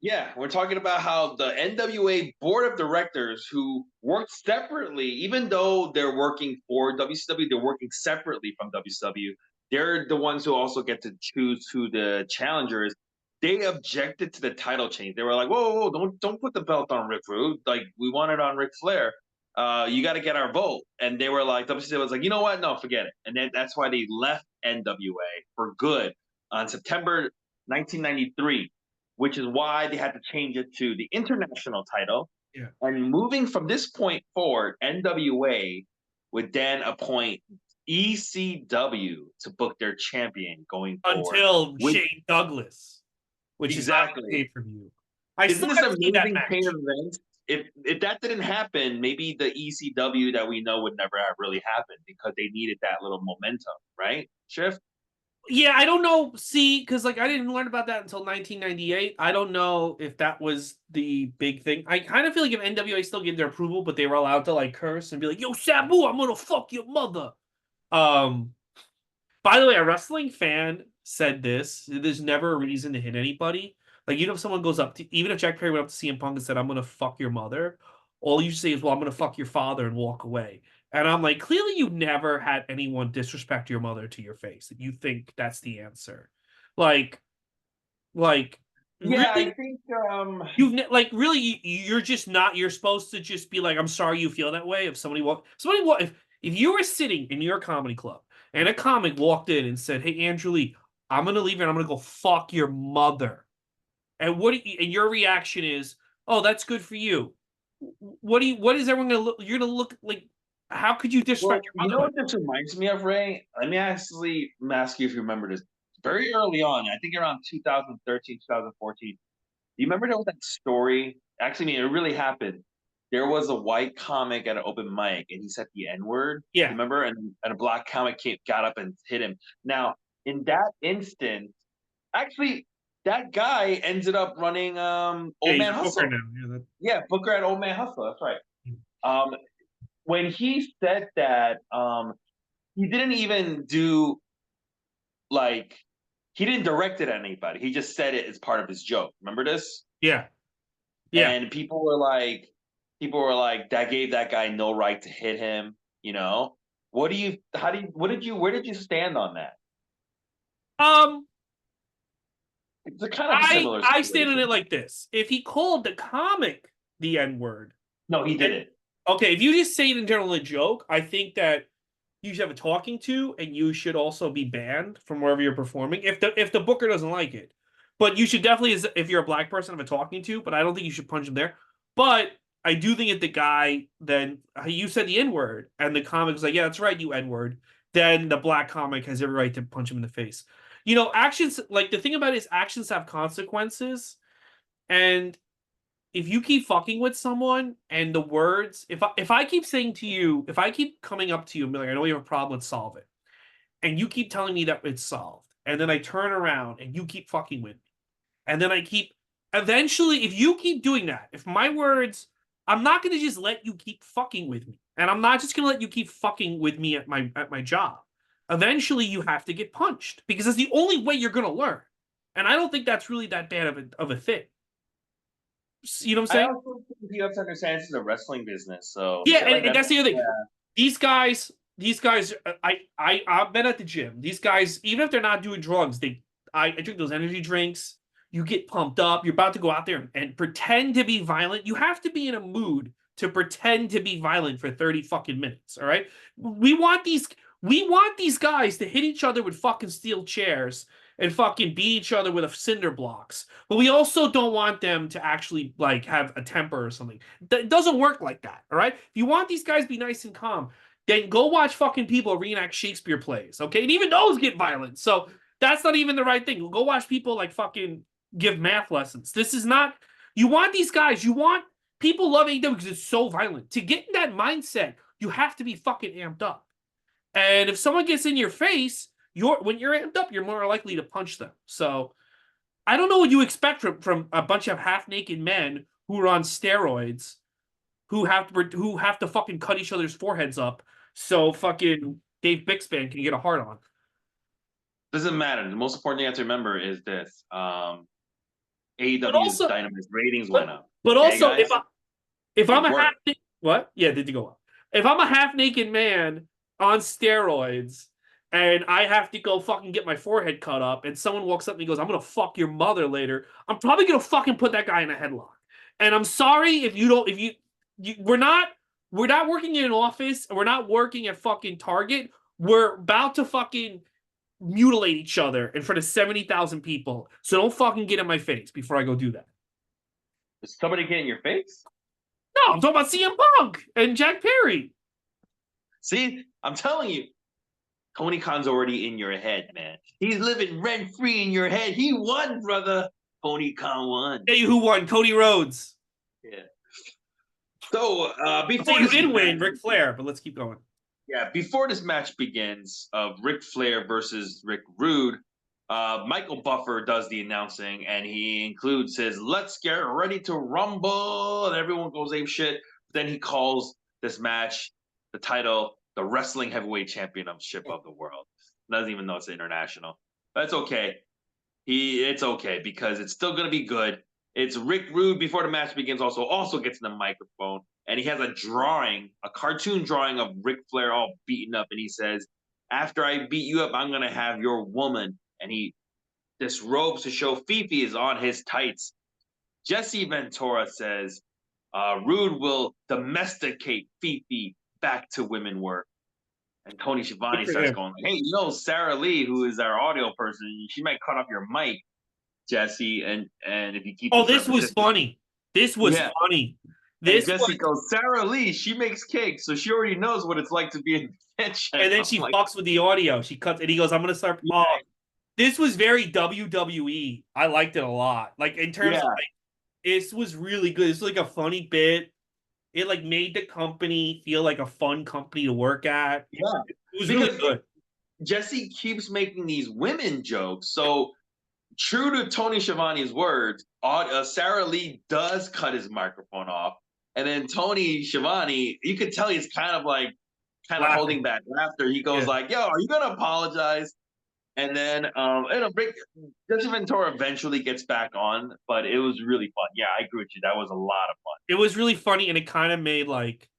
Yeah, we're talking about how the NWA board of directors who worked separately, even though they're working for WCW, they're working separately from WCW. They're the ones who also get to choose who the challenger is. They objected to the title change. They were like, "Whoa, don't put the belt on Rick Rude. Like, we want it on Ric Flair. You got to get our vote." And they were like, WCW was like, "You know what? No, forget it." And then that's why they left NWA for good on September 1993. Which is why they had to change it to the international title. Yeah. And moving from this point forward, NWA would then appoint ECW to book their champion going forward. Until Shane Douglas, which exactly. is pay-per-view. Isn't this amazing chain of events? If that didn't happen, maybe the ECW that we know would never have really happened because they needed that little momentum, right? Shift? Yeah, I don't know. See, because like I didn't learn about that until 1998. I don't know if that was the big thing. I kind of feel like if NWA still gave their approval, but they were allowed to like curse and be like, "Yo, Sabu, I'm gonna fuck your mother." By the way, a wrestling fan said this. There's never a reason to hit anybody. Like, if someone goes up to, even if Jack Perry went up to CM Punk and said, "I'm gonna fuck your mother," all you say is, "Well, I'm gonna fuck your father," and walk away. And I'm like, clearly you've never had anyone disrespect your mother to your face. That you think that's the answer. Like, yeah, really? I think really you're just not. You're supposed to just be like, "I'm sorry you feel that way." If somebody if you were sitting in your comedy club and a comic walked in and said, "Hey, Andrew Lee, I'm gonna leave and I'm gonna go fuck your mother," and and your reaction is, "Oh, that's good for you." What is everyone gonna look? You're gonna look like. How could you disrespect your mother? You know what this reminds me of, Ray? Let me actually ask you if you remember this. Very early on, I think around 2013, 2014. Do you remember there was that story? Actually, it really happened. There was a white comic at an open mic, and he said the N word. Yeah. Remember? And a black comic got up and hit him. Now, in that instance, actually, that guy ended up running Old Man Hustle. Yeah, Booker at Old Man Hustle. That's right. When he said that, he didn't even do he didn't direct it at anybody. He just said it as part of his joke. Remember this? Yeah. Yeah. And people were like, that gave that guy no right to hit him. You know, where did you stand on that? It's a kind of similar situation. I stand on it like this. If he called the comic the N-word. No, he didn't. Okay, if you just say it in general a joke, I think that you should have a talking to, and you should also be banned from wherever you're performing if the booker doesn't like it. But you should definitely, if you're a black person, have a talking to. But I don't think you should punch him there. But I do think if the guy then you said the N-word, and the comic was like, "Yeah, that's right, you N-word," then the black comic has every right to punch him in the face. You know, actions, like, the thing about it is actions have consequences, and if you keep fucking with someone and the words, if I keep saying to you, if I keep coming up to you and be like, "I know you have a problem, let's solve it," and you keep telling me that it's solved, and then I turn around and you keep fucking with me, and then eventually, if you keep doing that, if my words, I'm not going to just let you keep fucking with me, and I'm not just going to let you keep fucking with me at my job. Eventually, you have to get punched because that's the only way you're going to learn, and I don't think that's really that bad of a thing. You know what I'm saying? I also think you have to understand this is a wrestling business, so yeah, and that's the other thing. Yeah. These guys, I've been at the gym. These guys, even if they're not doing drugs, I drink those energy drinks. You get pumped up. You're about to go out there and pretend to be violent. You have to be in a mood to pretend to be violent for 30 fucking minutes. All right. We want these guys to hit each other with fucking steel chairs and fucking beat each other with cinder blocks. But we also don't want them to actually like have a temper or something. It doesn't work like that. All right. If you want these guys to be nice and calm, then go watch fucking people reenact Shakespeare plays. Okay. And even those get violent. So that's not even the right thing. Go watch people like fucking give math lessons. This is not. You want these guys. You want people love AEW because it's so violent. To get in that mindset, you have to be fucking amped up. And if someone gets in your face, when you're amped up, you're more likely to punch them. So I don't know what you expect from a bunch of half naked men who are on steroids, who have to fucking cut each other's foreheads up so fucking Dave Bixby can get a hard on. Doesn't matter. The most important thing you have to remember is this: But AEW's also, Dynamite's ratings went up. but Okay, also, guys, if I'm it a half worked. what? Yeah, did you go up? If I'm a half naked man on steroids and I have to go fucking get my forehead cut up, and someone walks up and he goes, "I'm gonna fuck your mother later," I'm probably gonna fucking put that guy in a headlock. And I'm sorry if you don't, we're not working in an office, we're not working at fucking Target. We're about to fucking mutilate each other in front of 70,000 people. So don't fucking get in my face before I go do that. Is somebody get in your face? No, I'm talking about CM Punk and Jack Perry. See, I'm telling you, Tony Khan's already in your head, man. He's living rent free in your head. He won, brother. Tony Khan won. Hey, who won? Cody Rhodes. Yeah. So before You this did win, match, Ric Flair, but let's keep going. yeah, before this match begins of Ric Flair versus Rick Rude, Michael Buffer does the announcing and he includes his "Let's get ready to rumble," and everyone goes ape shit. Then he calls this match the title, the Wrestling Heavyweight Championship of the World. Doesn't even know it's international. That's okay. It's okay because it's still gonna be good. It's Rick Rude before the match begins. Also gets in the microphone and he has a cartoon drawing of Ric Flair all beaten up, and he says, "After I beat you up, I'm gonna have your woman." And he disrobes to show Fifi is on his tights. Jesse Ventura says, "Rude will domesticate Fifi back to women work." And Tony Schiavone starts going, "Hey, Sarah Lee, who is our audio person, she might cut off your mic, Jesse, and if you keep this this was funny. This was funny. And Jesse goes, "Sarah Lee, she makes cakes, so she already knows what it's like to be in the kitchen." And then she fucks with the audio. She cuts, and he goes, "I'm gonna start." Yeah. This was very WWE. I liked it a lot. Like in terms of like, this was really good. It's like a funny bit. It like made the company feel like a fun company to work at. Yeah, it was really good. Jesse keeps making these women jokes. So true to Tony Schiavone's words, Sarah Lee does cut his microphone off. And then Tony Schiavone, you could tell he's kind of holding back laughter. He goes like, "Yo, are you going to apologize?" And then Jesse Ventura eventually gets back on, but it was really fun. Yeah, I agree with you. That was a lot of fun. It was really funny, and it kind of made like,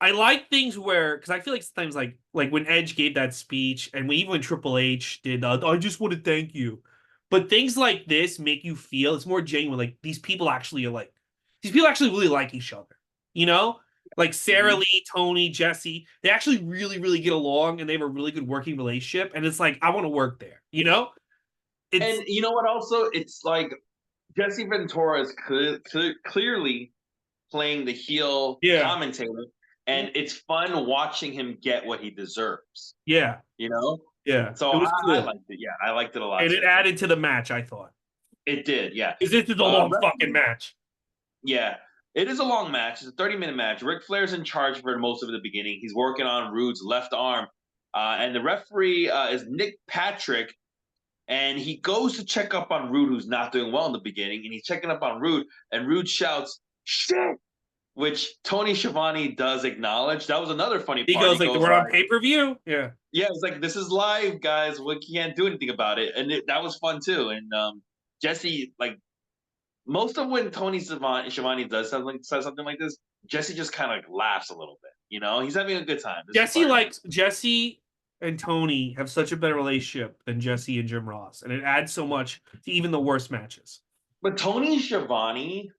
I like things where, because I feel like sometimes like when Edge gave that speech, and even when Triple H did, "I just want to thank you," but things like this make you feel it's more genuine. Like these people actually really like each other, you know? Like Sarah Lee, Tony, Jesse, they actually really, really get along, and they have a really good working relationship. And it's like, I want to work there, you know? And you know what? Also, it's like Jesse Ventura is clearly playing the heel commentator, and it's fun watching him get what he deserves. Yeah. You know? Yeah. So I liked it. Yeah, I liked it a lot. And it added to the match, I thought. It did, yeah. Because this is a long fucking match. Yeah. It is a long match. It's a 30-minute match. Ric Flair's in charge for most of the beginning. He's working on Rude's left arm. And the referee is Nick Patrick. And he goes to check up on Rude, who's not doing well in the beginning. And he's checking up on Rude. And Rude shouts, "Shit!" Which Tony Schiavone does acknowledge. That was another funny part. He goes like, "We're on pay-per-view?" Yeah. Yeah, it's like, "This is live, guys. We can't do anything about it." And that was fun, too. And Jesse, like, most of when Tony Schiavone says something like this, Jesse just kind of laughs a little bit. You know, he's having a good time. Jesse and Tony have such a better relationship than Jesse and Jim Ross, and it adds so much to even the worst matches. But Tony Schiavone,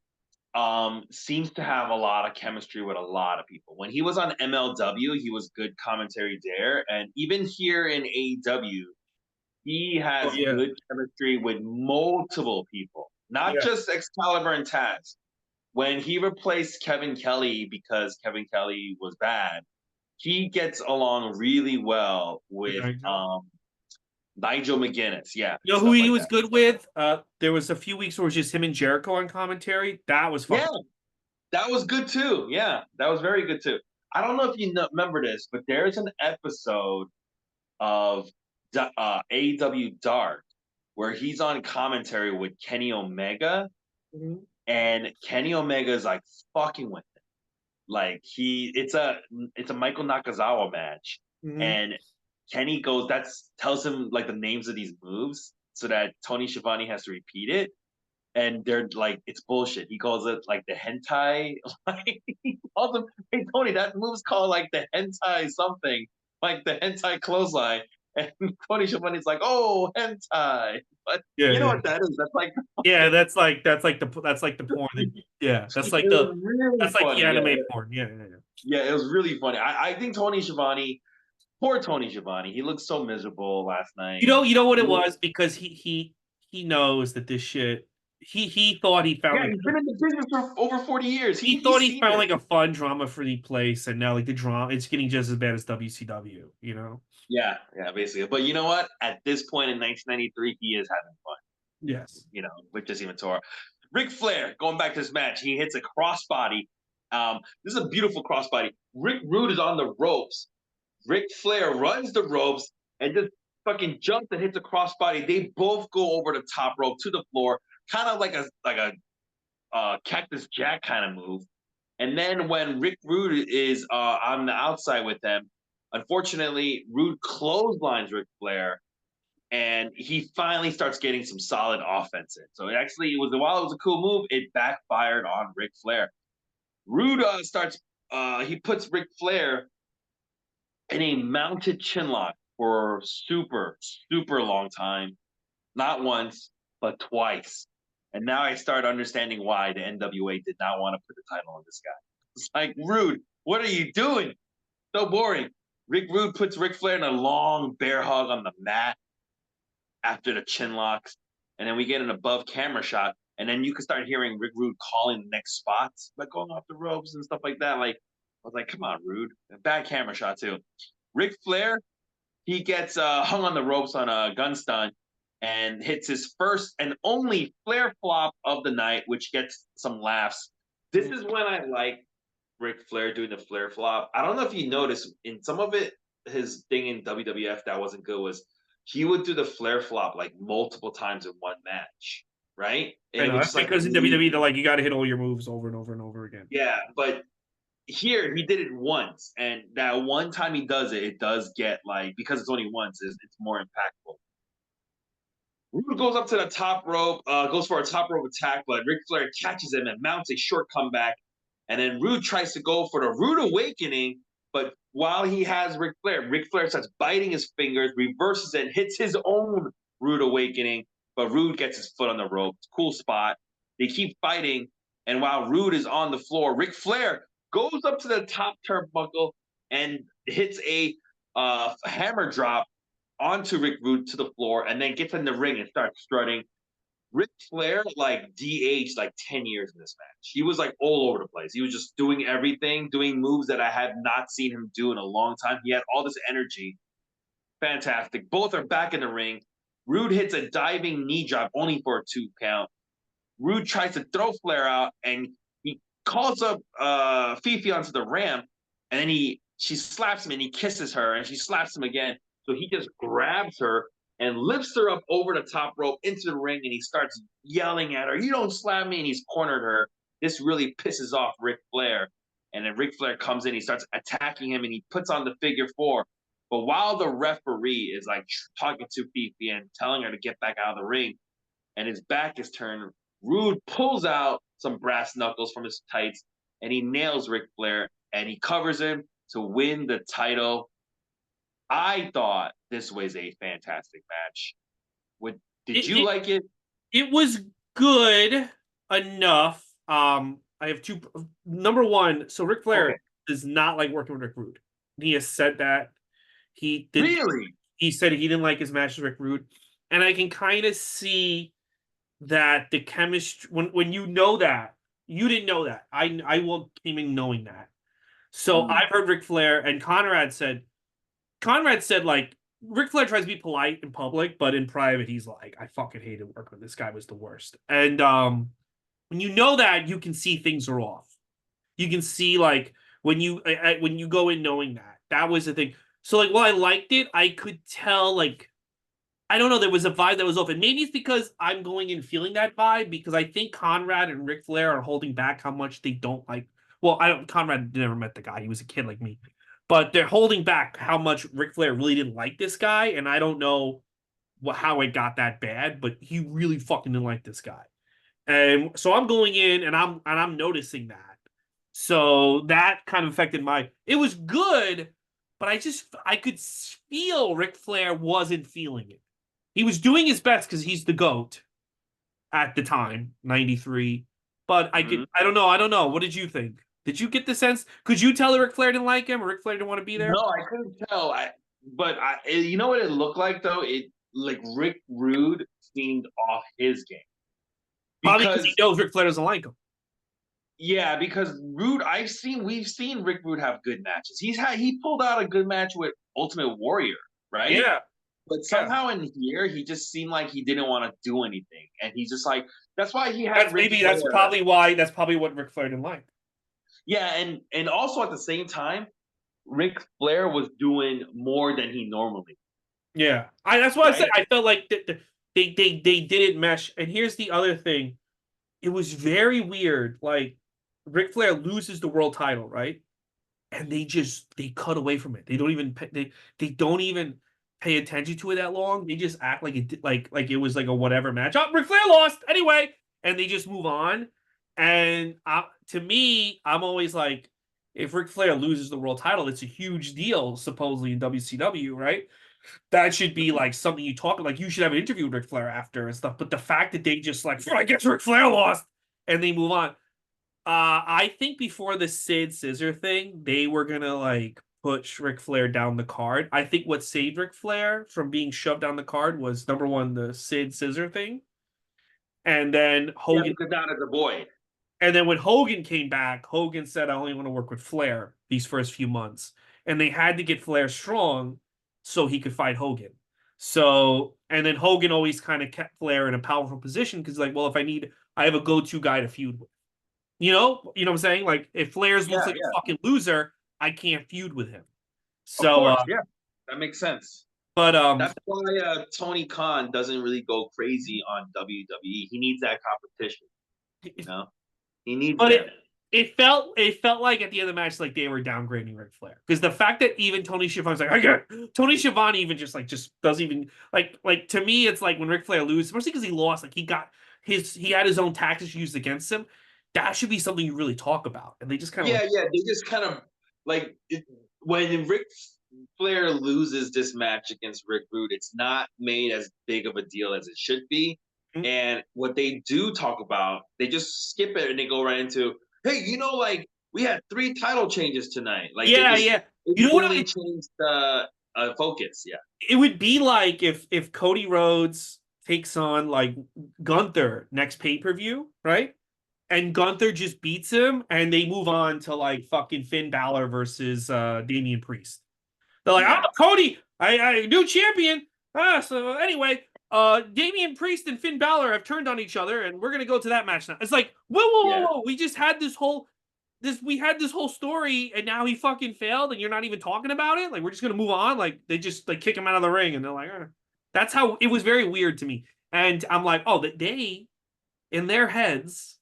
seems to have a lot of chemistry with a lot of people. When he was on MLW, he was good commentary there, and even here in AEW, he Oh has yeah, good chemistry with multiple people, not yeah, just Excalibur and Taz. When he replaced Kevin Kelly because Kevin Kelly was bad, he gets along really well with Nigel. Nigel McGuinness, yeah, You know who stuff he like was that. good with? There was a few weeks where it was just him and Jericho on commentary. That was Yeah, fucking. that was good too. Yeah, that was very good too. I don't know if you remember this, but there's an episode of AEW Dark where he's on commentary with Kenny Omega, Mhm. and Kenny Omega is like fucking with him. Like it's a Michael Nakazawa match, Mhm. and Kenny goes that's tells him like the names of these moves so that Tony Schiavone has to repeat it, and they're like it's bullshit. He calls it like the hentai. Like he calls him, hey Tony, that move's called like the hentai something, like the hentai clothesline. And Tony Schiavone's like, oh hentai, but Yeah, you know yeah, what that is? That's like yeah. That's like the porn. Yeah, that's it like was the really that's like the funny. Yeah, anime porn. Yeah, yeah, yeah. yeah, it was really funny. I think Tony Schiavone, poor Tony Schiavone, he looked so miserable last night. You know what it was because he knows that this shit. He thought he found Yeah, like he's been in the business for over 40 years. he thought He's he seen found it. like a fun drama free place, and now like the drama it's getting just as bad as WCW. You know? Yeah, yeah, basically. But you know what? At this point in 1993, he is having fun. Yes. With just even Tora. Ric Flair, going back to this match, he hits a crossbody. This is a beautiful crossbody. Rick Rude is on the ropes. Ric Flair runs the ropes and just fucking jumps and hits a crossbody. They both go over the top rope to the floor, kind of like a Cactus Jack kind of move. And then when Rick Rude is on the outside with them, unfortunately, Rude clotheslines Ric Flair, and he finally starts getting some solid offense in. So while it was a cool move, it backfired on Ric Flair. Rude he puts Ric Flair in a mounted chinlock for super, super long time. Not once, but twice. And now I start understanding why the NWA did not want to put the title on this guy. It's like, Rude, what are you doing? So boring. Rick Rude puts Ric Flair in a long bear hug on the mat after the chin locks. And then we get an above camera shot. And then you can start hearing Rick Rude calling the next spots, like going off the ropes and stuff like that. Like, I was like, come on, Rude. A bad camera shot, too. Ric Flair, he gets hung on the ropes on a gun stun and hits his first and only Flair flop of the night, which gets some laughs. This is when I like Ric Flair doing the Flair flop. I don't know if you noticed in some of it, his thing in WWF that wasn't good was he would do the Flair flop like multiple times in one match, right? And I it know would that's just like because in WWE they're like you got to hit all your moves over and over and over again. yeah, but here he did it once, and that one time he does it, it does get like because it's only once, it's more impactful. Rude goes up to the top rope, goes for a top rope attack, but Ric Flair catches him and mounts a short comeback. And then Rude tries to go for the Rude Awakening, but while he has Ric Flair starts biting his fingers, reverses it, hits his own Rude Awakening, but Rude gets his foot on the rope. Cool spot. They keep fighting, and while Rude is on the floor, Ric Flair goes up to the top turnbuckle and hits a hammer drop onto Rick Rude to the floor, and then gets in the ring and starts strutting. Ric Flair like DH'd like 10 years in this match. He was like all over the place. He was just doing everything, doing moves that I had not seen him do in a long time. He had all this energy. Fantastic. Both are back in the ring. Rude hits a diving knee drop only for a 2 count. Rude tries to throw Flair out, and he calls up Fifi onto the ramp, and then she slaps him, and he kisses her, and she slaps him again. So he just grabs her and lifts her up over the top rope into the ring, and he starts yelling at her, "You don't slap me!" And he's cornered her. This really pisses off Ric Flair, and then Ric Flair comes in, he starts attacking him, and he puts on the figure four. But while the referee is like talking to Fifi and telling her to get back out of the ring, and his back is turned, Rude pulls out some brass knuckles from his tights and he nails Ric Flair and he covers him to win the title. I thought this was a fantastic match. Did It you it like it? it was good enough. I have two. Number one, so Ric Flair Okay. does not like working with Rick Rude. He has said that he did. Really? He said he didn't like his match with Rick Rude, and I can kind of see that the chemistry when you know that you didn't know that. I will came in knowing that. So Mm. I've heard Ric Flair and Conrad said like Ric Flair tries to be polite in public, but in private he's like, I fucking hated working with this guy was the worst. And when you know that, you can see things are off. You can see like when you go in knowing that that was the thing. So like, while I liked it, I could tell like I don't know, there was a vibe that was off, and maybe it's because I'm going in feeling that vibe because I think Conrad and Ric Flair are holding back how much they don't like. Well, I don't. Conrad never met the guy; he was a kid like me, but they're holding back how much Ric Flair really didn't like this guy, and I don't know how it got that bad, but he really fucking didn't like this guy. And so I'm going in and I'm noticing that. So that kind of affected my it was good, but I could feel Ric Flair wasn't feeling it. He was doing his best because he's the GOAT at the time, 93. But Mhm. I don't know. What did you think? Did you get the sense? Could you tell that Ric Flair didn't like him or Ric Flair didn't want to be there? No, I couldn't tell. You know what it looked like though? It like Rick Rude seemed off his game Probably because he because knows Ric Flair doesn't like him. yeah, because we've seen Rick Rude have good matches. He pulled out a good match with Ultimate Warrior, right? Yeah, But yeah. somehow in here he just seemed like he didn't want to do anything, and he's just like that's why he had Ric Flair. That's probably what Ric Flair didn't like. Yeah, and also at the same time, Ric Flair was doing more than he normally, Yeah, that's why I said right? I felt like they didn't mesh. And here's the other thing: it was very weird. Like Ric Flair loses the world title, right? And they cut away from it. They don't even pay attention to it that long. They just act like like it was like a whatever match. Oh, Ric Flair lost anyway, and they just move on. And to me, I'm always like, if Ric Flair loses the world title, it's a huge deal supposedly in WCW, right? That should be like something you talk like you should have an interview with Ric Flair after and stuff. But the fact that they just like I guess Ric Flair lost and they move on. I think before the Sid Scissor thing, they were gonna like push Ric Flair down the card. I think what saved Ric Flair from being shoved down the card was number one, the Sid Scissor thing. And then Yeah, Hogan because now there's a void. and then when Hogan came back, Hogan said, I only want to work with Flair these first few months. And they had to get Flair strong so he could fight Hogan. So, and then Hogan always kind of kept Flair in a powerful position because, like, well, if I have a go to guy to feud with. You know what I'm saying? Like, if Flair's looks Yeah, like yeah. a fucking loser, I can't feud with him. Of So, course, yeah. That makes sense. but, That's why Tony Khan doesn't really go crazy on WWE. He needs that competition, you know? He needs But them. it felt like at the end of the match like they were downgrading Ric Flair because the fact that even Tony Schiavone's like I get Tony Schiavone even just doesn't even like to me it's like when Ric Flair loses especially because he lost like he had his own tactics used against him that should be something you really talk about and they just kind of Yeah, like yeah. They just kind of like when Ric Flair loses this match against Rick Rude, it's not made as big of a deal as it should be. mm, And what they do talk about, they just skip it and they go right into, hey, like we had 3 title changes tonight. Like yeah they you know just what really changed the focus. Yeah, it would be like if Cody Rhodes takes on like Gunther next pay-per-view right and Gunther just beats him, and they move on to like fucking Finn Balor versus Damian Priest. They're like, yeah, oh, Cody, I new champion. So anyway, Damian Priest and Finn Balor have turned on each other, and we're gonna go to that match now. It's like, yeah. whoa. We just had we had this whole story, and now he fucking failed, and you're not even talking about it. Like we're just gonna move on. Like they just like kick him out of the ring, and they're like, that's how it was very weird to me. And I'm like, oh, that they in their heads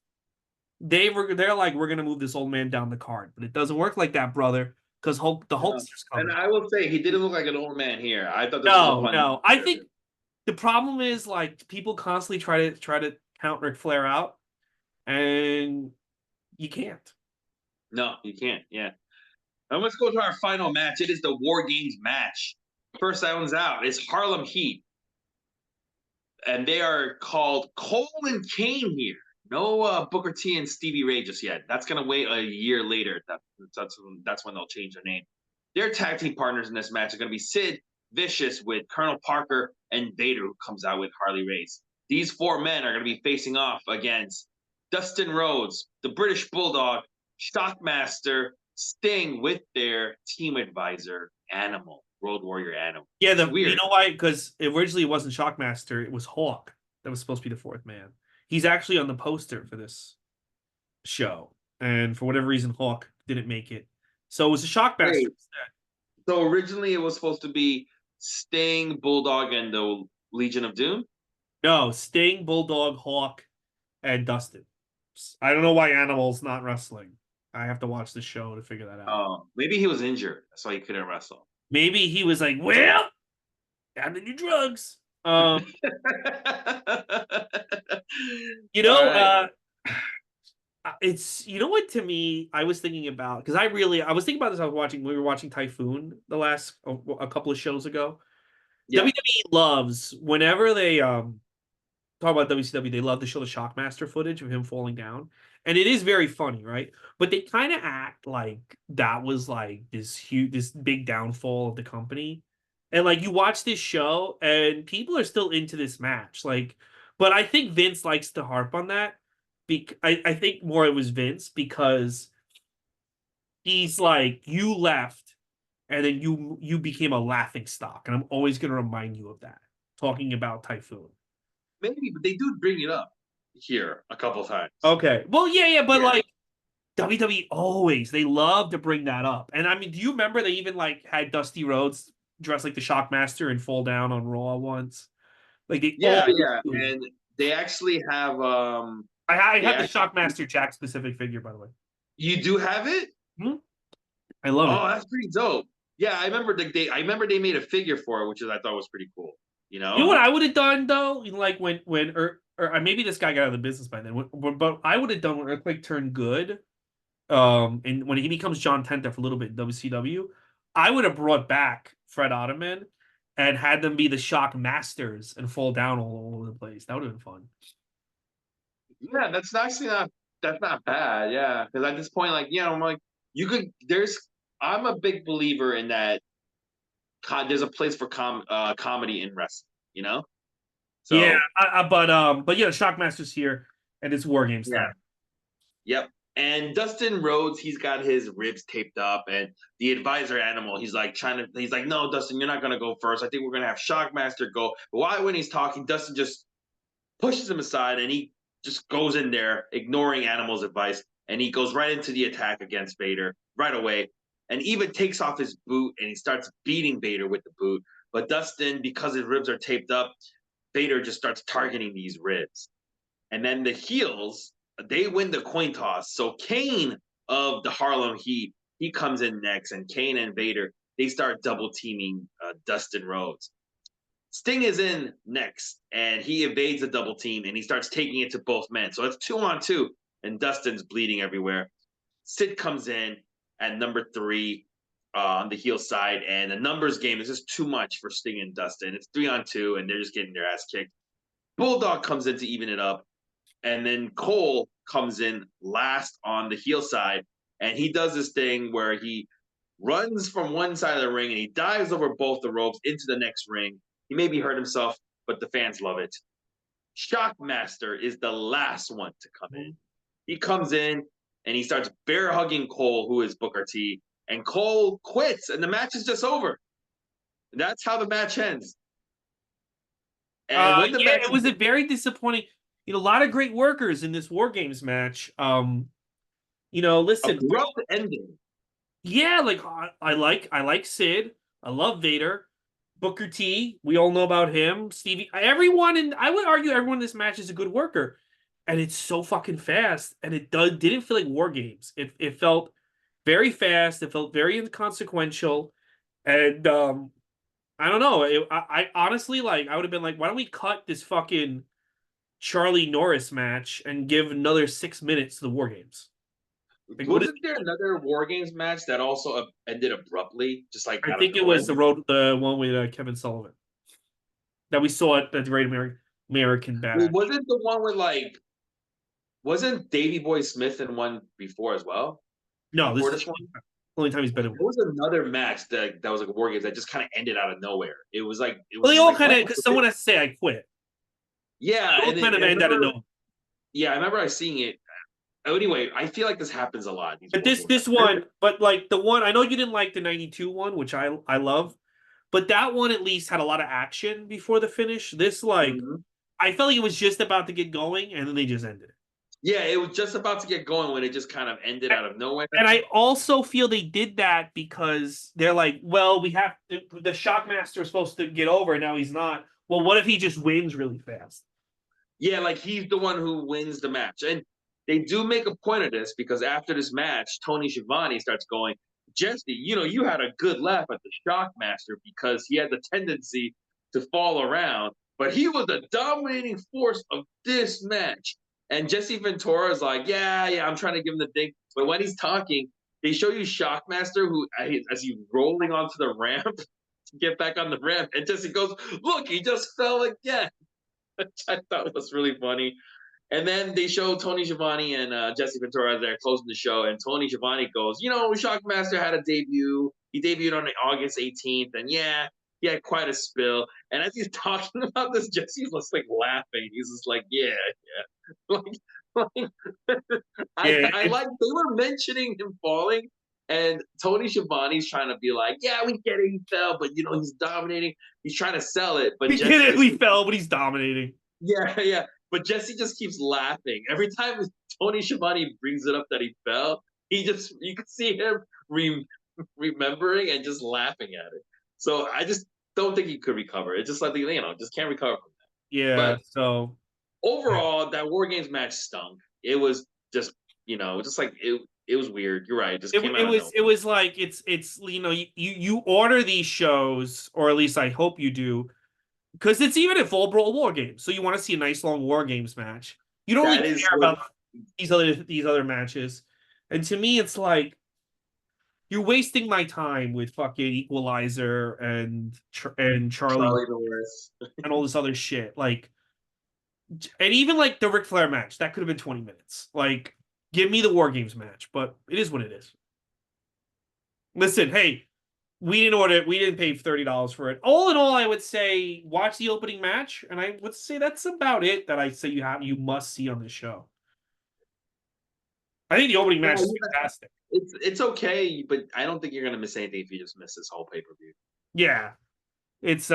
they're like we're gonna move this old man down the card, but it doesn't work like that, brother, because the No. Hulkster's And coming. I will say he didn't look like an old man here. I thought this was a fun No. I match. think the problem is like people constantly try to count Ric Flair out, and you can't. No, you can't. Yeah. And let's go to our final match. It is the War Games match. First that one's out. It's Harlem Heat. And they are called Cole and Kane here No Booker T and Stevie Ray just yet. That's gonna wait a year later. That's when they'll change their name. Their tag team partners in this match are gonna be Sid Vicious with Colonel Parker and Vader, who comes out with Harley Race. These four men are gonna be facing off against Dustin Rhodes, the British Bulldog, Shockmaster, Sting with their team advisor, Animal, Road Warrior Animal. Yeah, It's you weird. know why? Because originally it wasn't Shockmaster, it was Hawk that was supposed to be the fourth man. He's actually on the poster for this show, and for whatever reason, Hawk didn't make it. So it was a Shockmaster Wait, instead. so originally it was supposed to be Sting, Bulldog, and the Legion of Doom. No, Sting, Bulldog, Hawk, and Dustin. I don't know why Animal's not wrestling. I have to watch the show to figure that out. Maybe he was injured, that's why he couldn't wrestle. Maybe he was like, well, time to do drugs. Um, you know, All right. it's you know what to me I was thinking about because I was thinking about this. We were watching Typhoon the last a couple of shows ago. Yep. WWE loves whenever they talk about WCW, they love to show the Shockmaster footage of him falling down. And it is very funny, right? But they kind of act like that was like this big downfall of the company. And like you watch this show and people are still into this match. Like, but I think Vince likes to harp on that. I think more it was Vince because he's like, you left and then you became a laughing stock. And I'm always gonna remind you of that, talking about Typhoon. Maybe, but they do bring it up here a couple times. Okay. Well, yeah, but Yeah. like WWE always they love to bring that up. And I mean, do you remember they even like had Dusty Rhodes dress like the Shockmaster and fall down on Raw once? Like they Yeah, always yeah, do. and they actually have I they have the actually Shockmaster Jack specific figure, by the way. you do have it? Hmm? I love it. Oh, that's pretty dope. Yeah, I remember they made a figure for it, which is I thought was pretty cool. You You know know? what I would have done though? Like or maybe this guy got out of the business by then. But I would have done when Earthquake turned good. And when he becomes John Tenta for a little bit in WCW, I would have brought back Fred Ottoman and had them be the Shock Masters and fall down all over the place. That would have been fun. Yeah, that's actually not that's not bad. Yeah, because at this point, like, I'm like, you could. I'm a big believer in that. There's a place for comedy in wrestling. You know. Yeah, So but yeah, Shock Masters here, and it's War Games yeah, time. yep. And Dustin Rhodes, he's got his ribs taped up, and the advisor Animal, he's like, no, Dustin, you're not gonna go first. I think we're gonna have Shockmaster go. But while when he's talking, Dustin just pushes him aside, and he just goes in there, ignoring Animal's advice, and he goes right into the attack against Vader right away, and even takes off his boot, and he starts beating Vader with the boot. But Dustin, because his ribs are taped up, Vader just starts targeting these ribs. And then the heels, they win the coin toss. So Kane of the Harlem Heat, he comes in next, and Kane and Vader, they start double teaming Dustin Rhodes. Sting is in next, and he evades the double team, and he starts taking it to both men. So it's 2-on-2, and Dustin's bleeding everywhere. Sid comes in at number 3 on the heel side, and the numbers game is just too much for Sting and Dustin. It's 3-on-2, and they're just getting their ass kicked. Bulldog comes in to even it up, and then Cole comes in last on the heel side, and he does this thing where he runs from one side of the ring and he dives over both the ropes into the next ring. He maybe hurt himself, but the fans love it. Shockmaster is the last one to come in. He comes in and he starts bear hugging Cole, who is Booker T, and Cole quits, and the match is just over. And that's how the match ends. And when the Yeah, match it was a very disappointing. A lot of great workers in this War Games match. Listen, abrupt ending. yeah, like I like Sid. I love Vader. Booker T, we all know about him. Stevie, everyone, and I would argue everyone in this match is a good worker. And it's so fucking fast, and didn't feel like War Games. It felt very fast. It felt very inconsequential, and I don't know. I honestly like. I would have been like, why don't we cut this fucking Charlie Norris match and give another 6 minutes to the War Games? Like, Wasn't there another War Games match that also ended abruptly, just like I out of think it was nowhere? the one with Kevin Sullivan that we saw at the Great American Wait, Bash. wasn't the one with like Wasn't Davy Boy Smith in one before as well? No, this Before is this one? the only time he's been in There one. was another match that was like a war games that just kind of ended out of nowhere. It was like it Well, was they just all like kind what? of, because someone has to say I quit. Yeah, They all and then kind of I end out of remember. nowhere. Yeah, I remember I seeing it. Anyway, I feel like this happens a lot. These But war this games. this one, but like the one I know you didn't like the '92 one, which I love, but that one at least had a lot of action before the finish. This like Mhm. I felt like it was just about to get going, and then they just ended it. Yeah, it was just about to get going when it just kind of ended out of nowhere. And I also feel they did that because they're like, well, we have the Shockmaster is supposed to get over, and now he's not. Well, what if he just wins really fast? Yeah, like he's the one who wins the match. And they do make a point of this because after this match, Tony Schiavone starts going, Jesse, you had a good laugh at the Shockmaster because he had the tendency to fall around, but he was the dominating force of this match. And Jesse Ventura is like, yeah, I'm trying to give him the thing. But when he's talking, they show you Shockmaster who, as he's rolling onto the ramp to get back on the ramp, and Jesse goes, look, he just fell again. Which I thought was really funny. And then they show Tony Schiavone and Jesse Ventura there closing the show, and Tony Schiavone goes, Shockmaster had a debut. He debuted on August 18th, and yeah, he had quite a spill. And as he's talking about this, Jesse's just like laughing. He's just like, yeah, yeah. like Yeah, I like they were mentioning him falling, and Tony Schiavone's trying to be like, yeah, we get it, he fell, but he's dominating. He's trying to sell it, but we Jesse get it. just We fell, but he's dominating. yeah, yeah. But Jesse just keeps laughing. Every time Tony Schiavone brings it up that he fell, you can see him remembering and just laughing at it. So I just don't think he could recover. It's just like just can't recover from that. Yeah. But So overall, that War Games match stunk. It was just like it was weird. You're right. It just came out of nowhere. it was like it's you order these shows, or at least I hope you do, because it's even a Fall Brawl War Games. So you want to see a nice long War Games match. You don't That really is care what about these other matches. And to me, it's like you're wasting my time with fucking Equalizer and Charlie Charlie Norris. and all this other shit. Like, and even like the Ric Flair match, that could have been 20 minutes. Like, give me the War Games match, but it is what it is. Listen, hey, we didn't order it. We didn't pay $30 for it. All in all, I would say watch the opening match, and I would say that's about it that I say you must see on this show. I think the opening match is fantastic. It's okay, but I don't think you're gonna miss anything if you just miss this whole pay-per-view. Yeah. It's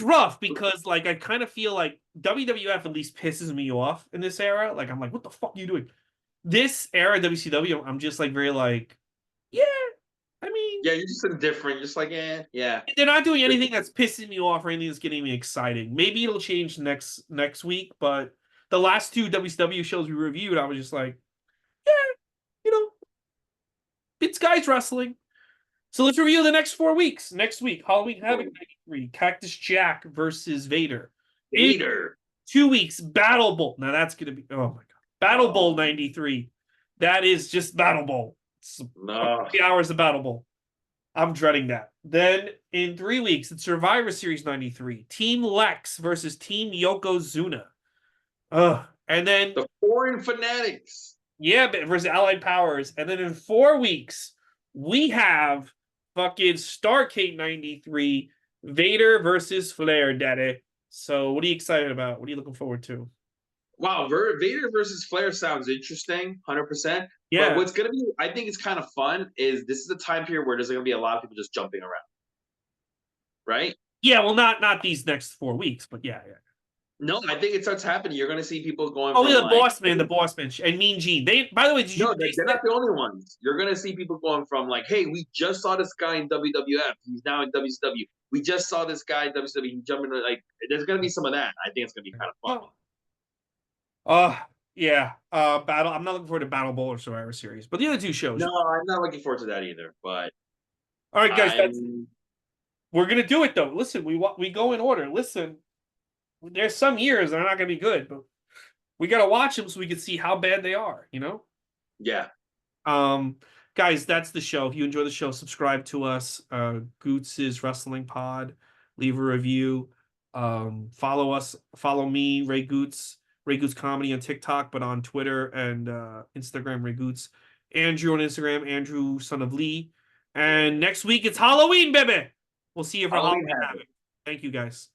rough because like I kind of feel like WWF at least pisses me off in this era. Like I'm like, what the fuck are you doing? This era WCW, I'm just like very like, yeah. I mean, yeah, you're just indifferent. You're just like, yeah. they're not doing anything that's pissing me off or anything that's getting me exciting. Maybe it'll change next week, but the last two WCW shows we reviewed, I was just like, yeah, it's guys wrestling. So let's review the next 4 weeks. Next week, Halloween Havoc 93, Cactus Jack versus Vader. Vader. In 2 weeks, Battle Bowl. Now that's gonna be my god. Battle Bowl 93. That is just Battle Bowl. It's 3 hours of Battle Bowl. I'm dreading that. Then in 3 weeks, it's Survivor Series 93. Team Lex versus Team Yokozuna. And then the Foreign Fanatics. Yeah, versus Allied Powers. And then in 4 weeks, we have fucking Starrcade 93, Vader versus Flair, daddy. So what are you excited about? What are you looking forward to? Wow, Vader versus Flair sounds interesting, 100%. Yeah. But what's going to be, I think it's kind of fun, is this is a time period where there's going to be a lot of people just jumping around. Right? Yeah, well, not these next 4 weeks, but yeah. No, I think it starts happening. You're going to see people going from the Boss Man, and Mean Gene. By the way, did you No, they're not the only ones. You're going to see people going from like, hey, we just saw this guy in WWF. He's now in WCW. We just saw this guy in WCW. He's jumping like, there's going to be some of that. I think it's going to be kind of fun. Yeah. Battle. I'm not looking forward to Battle Bowl or Survivor Series, but the other two shows. No, I'm not looking forward to that either. But all right, guys, we're gonna do it though. Listen, we go in order. Listen, there's some years they're not gonna be good, but we gotta watch them so we can see how bad they are. Yeah. Guys, that's the show. If you enjoy the show, subscribe to us. Goots' Wrestling Pod. Leave a review. Follow us. Follow me, Ray Goots. Ray Goots Comedy on TikTok, but on Twitter and Instagram, Ray Goots. Andrew on Instagram, Andrew Son of Lee. And next week it's Halloween, baby. We'll see you for Halloween Halloween Havoc. Thank you, guys.